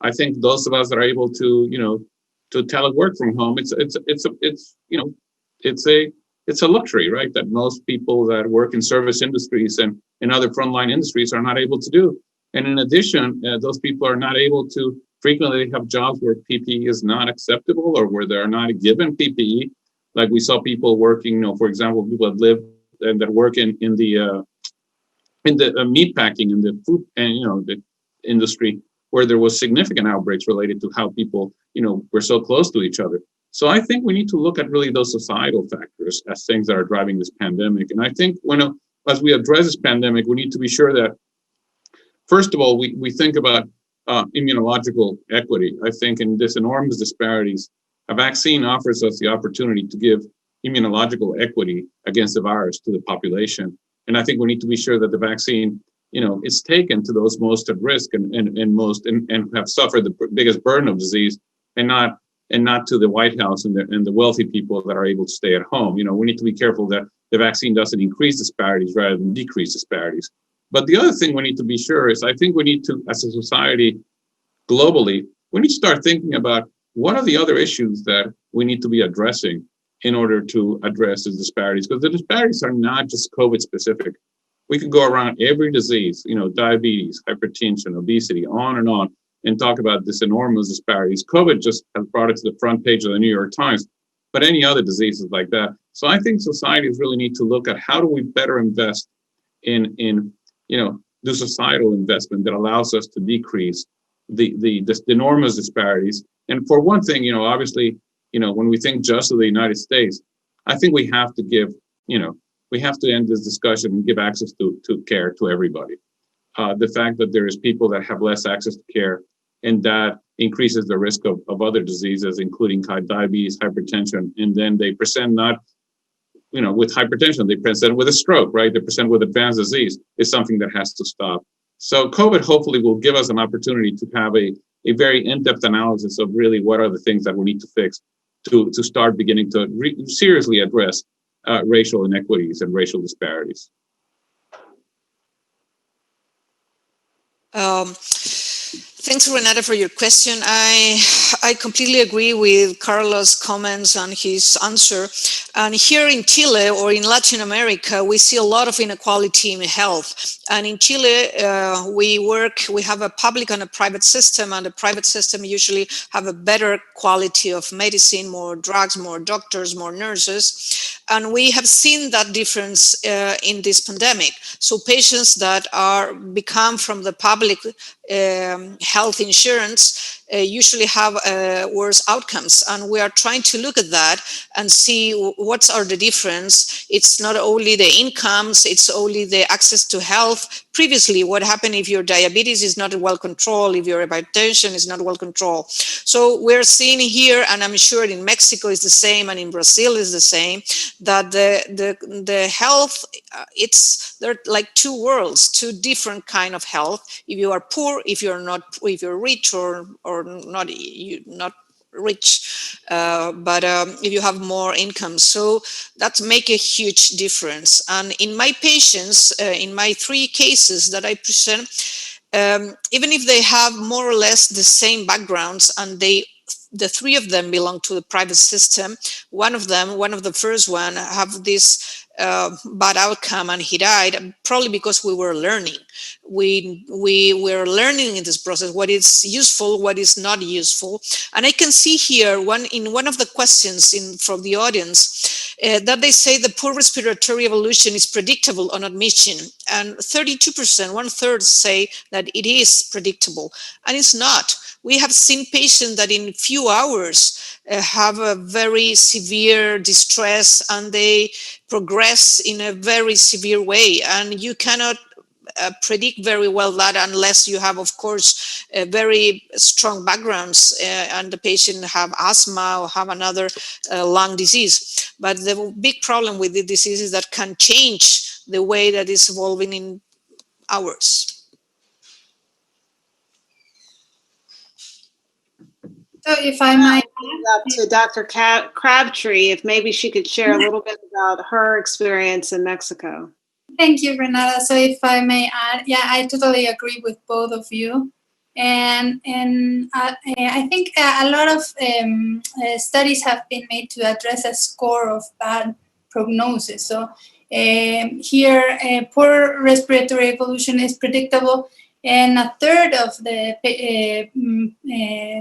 I think those of us that are able to, to telework from home, it's a luxury, right? That most people that work in service industries and in other frontline industries are not able to do. And in addition, those people are not able to frequently have jobs where PPE is not acceptable or where they're not given PPE. Like we saw people working, for example, people that live and that work in the meat packing and the food and the industry, where there was significant outbreaks related to how people were so close to each other. So I think we need to look at really those societal factors as things that are driving this pandemic. And I think as we address this pandemic, we need to be sure that, first of all, we think about immunological equity. I think in this enormous disparities, a vaccine offers us the opportunity to give immunological equity against the virus to the population. And I think we need to be sure that the vaccine, is taken to those most at risk and have suffered the biggest burden of disease, and not to the White House and the wealthy people that are able to stay at home. We need to be careful that the vaccine doesn't increase disparities rather than decrease disparities. But the other thing we need to be sure is, I think we need to, as a society globally, we need to start thinking about what are the other issues that we need to be addressing in order to address the disparities, because the disparities are not just COVID specific. We could go around every disease, diabetes, hypertension, obesity, on, and talk about this enormous disparities. COVID just has brought it to the front page of the New York Times, but any other diseases like that. So I think societies really need to look at how do we better invest in do societal investment that allows us to decrease the enormous disparities. And for one thing, obviously, when we think just of the United States, I think we have to give, we have to end this discussion and give access to care to everybody. The fact that there is people that have less access to care, and that increases the risk of other diseases, including diabetes, hypertension, and then they present not, with hypertension, they present with a stroke, right? They present with advanced disease, is something that has to stop. So COVID hopefully will give us an opportunity to have a very in-depth analysis of really what are the things that we need to fix to start beginning to seriously address racial inequities and racial disparities. Thanks, Renata, for your question. I completely agree with Carlos' comments and his answer. And here in Chile or in Latin America, we see a lot of inequality in health. And in Chile, we have a public and a private system, and the private system usually have a better quality of medicine, more drugs, more doctors, more nurses. And we have seen that difference in this pandemic. So patients that become from the public health insurance usually have worse outcomes, and we are trying to look at that and see what are the difference. It's not only the incomes, it's only the access to health. Previously, what happened if your diabetes is not well controlled, if your hypertension is not well controlled. So we're seeing here, and I'm sure in Mexico is the same, and in Brazil is the same, that the health, they're like two worlds, two different kind of health. If you are poor, if you're rich or not rich, but if you have more income. So that make a huge difference. And in my patients, in my 3 cases that I present, even if they have more or less the same backgrounds and they the three of them belong to the private system. One of the first one, have this bad outcome, and he died probably because we were learning. We were learning in this process what is useful, what is not useful. And I can see here in one of the questions from the audience that they say the poor respiratory evolution is predictable on admission, and 32%, 1/3, say that it is predictable, and it's not. We have seen patients that in few hours have a very severe distress, and they progress in a very severe way, and you cannot predict very well that unless you have, of course, very strong backgrounds and the patient have asthma or have another lung disease. But the big problem with the disease is that can change the way that it's evolving in hours. So if I might up to Dr. Crabtree, if maybe she could share a little bit about her experience in Mexico. Thank you, Renata. So if I may add, yeah, I totally agree with both of you. And I think a lot of studies have been made to address a score of bad prognosis. So here, poor respiratory evolution is predictable, and 1/3 of the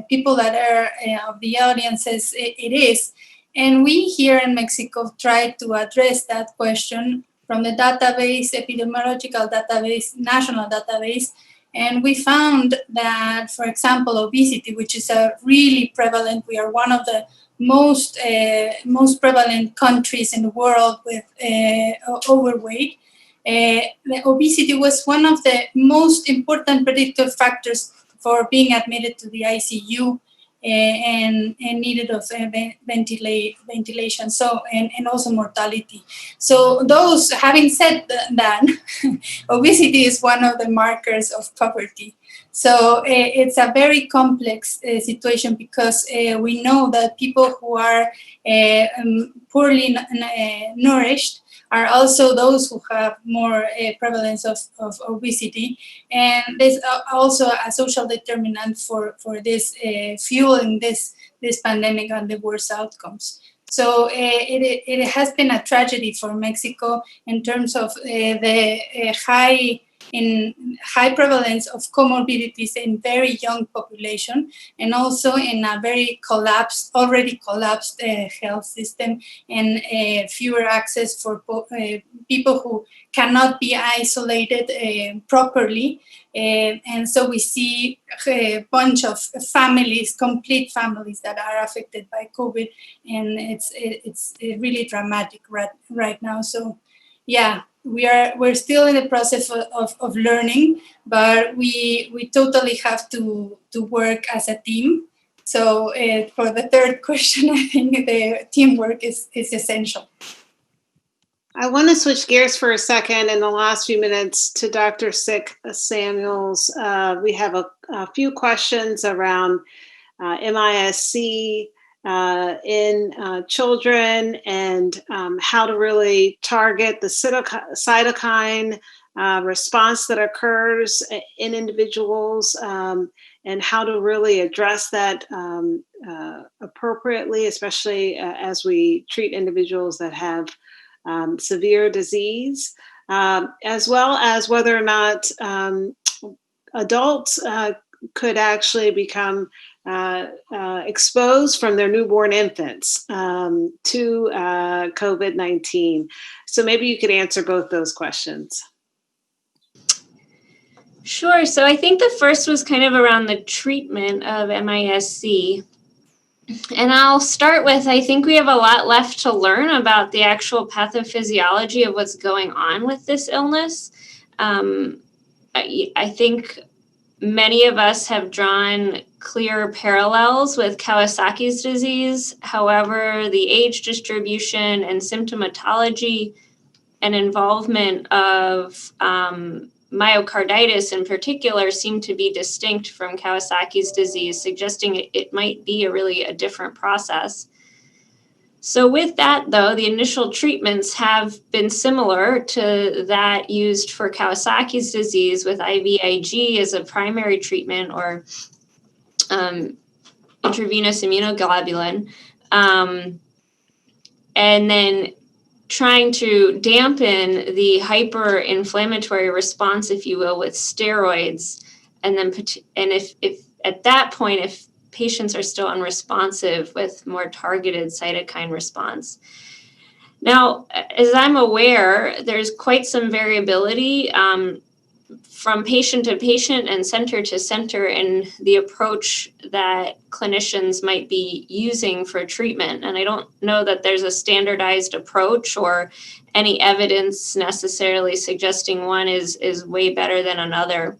people that are of the audiences, it is. And we here in Mexico try to address that question from the database, epidemiological database, national database. And we found that, for example, obesity, which is a really prevalent, we are one of the most prevalent countries in the world with overweight. The obesity was one of the most important predictive factors for being admitted to the ICU and needed of ventilation, so and also mortality. So those, having said that, obesity is one of the markers of poverty. So it's a very complex situation, because we know that people who are poorly nourished are also those who have more prevalence of obesity. And there's also a social determinant for this fueling this pandemic and the worst outcomes. So it has been a tragedy for Mexico in terms of the high prevalence of comorbidities in very young population, and also in a very already collapsed health system, and fewer access for people who cannot be isolated properly. And so we see a bunch of families, complete families, that are affected by COVID, and it's really dramatic right now. So yeah, we're still in the process of learning, but we totally have to work as a team. So for the third question, I think the teamwork is essential. I want to switch gears for a second in the last few minutes to Dr. Samuels. We have a few questions around MISC in children, and how to really target the cytokine response that occurs in individuals, and how to really address that appropriately, especially as we treat individuals that have severe disease, as well as whether or not adults could actually become exposed from their newborn infants to COVID-19. So maybe you could answer both those questions. Sure. So I think the first was kind of around the treatment of MISC. And I'll start with, I think we have a lot left to learn about the actual pathophysiology of what's going on with this illness. I think many of us have drawn clear parallels with Kawasaki's disease. However, the age distribution and symptomatology and involvement of myocarditis in particular seem to be distinct from Kawasaki's disease, suggesting it might be a different process. So with that, though, the initial treatments have been similar to that used for Kawasaki's disease, with IVIG as a primary treatment, or intravenous immunoglobulin, and then trying to dampen the hyper-inflammatory response, if you will, with steroids. And then, if at that point, if patients are still unresponsive, with more targeted cytokine response. Now, as I'm aware, there's quite some variability from patient to patient and center to center in the approach that clinicians might be using for treatment. And I don't know that there's a standardized approach or any evidence necessarily suggesting one is way better than another.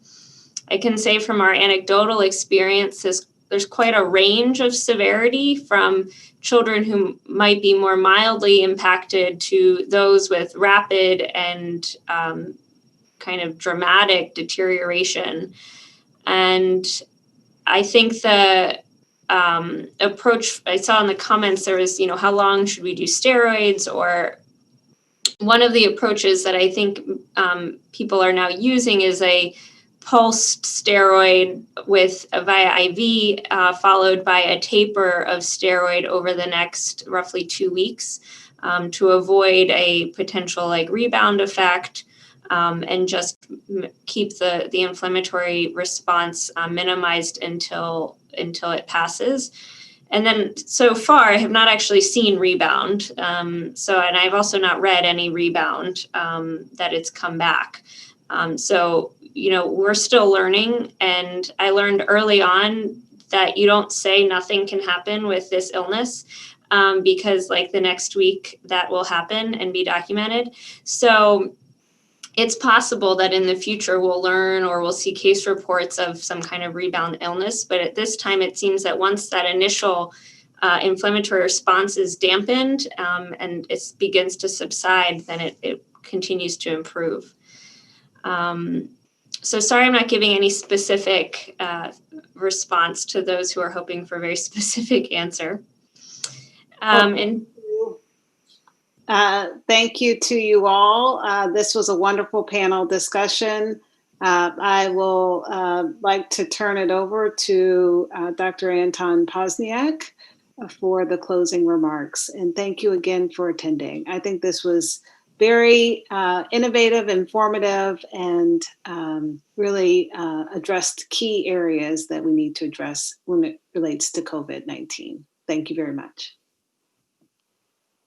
I can say from our anecdotal experiences, there's quite a range of severity, from children who might be more mildly impacted to those with rapid and kind of dramatic deterioration. And I think the approach I saw in the comments, there was, how long should we do steroids? Or one of the approaches that I think people are now using is a pulsed steroid via IV, followed by a taper of steroid over the next roughly 2 weeks, to avoid a potential rebound effect, and just keep the inflammatory response minimized until it passes. And then so far, I have not actually seen rebound. And I've also not read any rebound that it's come back. So we're still learning, and I learned early on that you don't say nothing can happen with this illness, because the next week that will happen and be documented. So it's possible that in the future we'll learn, or we'll see case reports of some kind of rebound illness. But at this time, it seems that once that initial inflammatory response is dampened and it begins to subside, then it continues to improve. So sorry, I'm not giving any specific response to those who are hoping for a very specific answer. Thank you to you all. This was a wonderful panel discussion. I will like to turn it over to Dr. Anton Posniak for the closing remarks. And thank you again for attending. I think this was very innovative, informative, and really addressed key areas that we need to address when it relates to COVID-19. Thank you very much.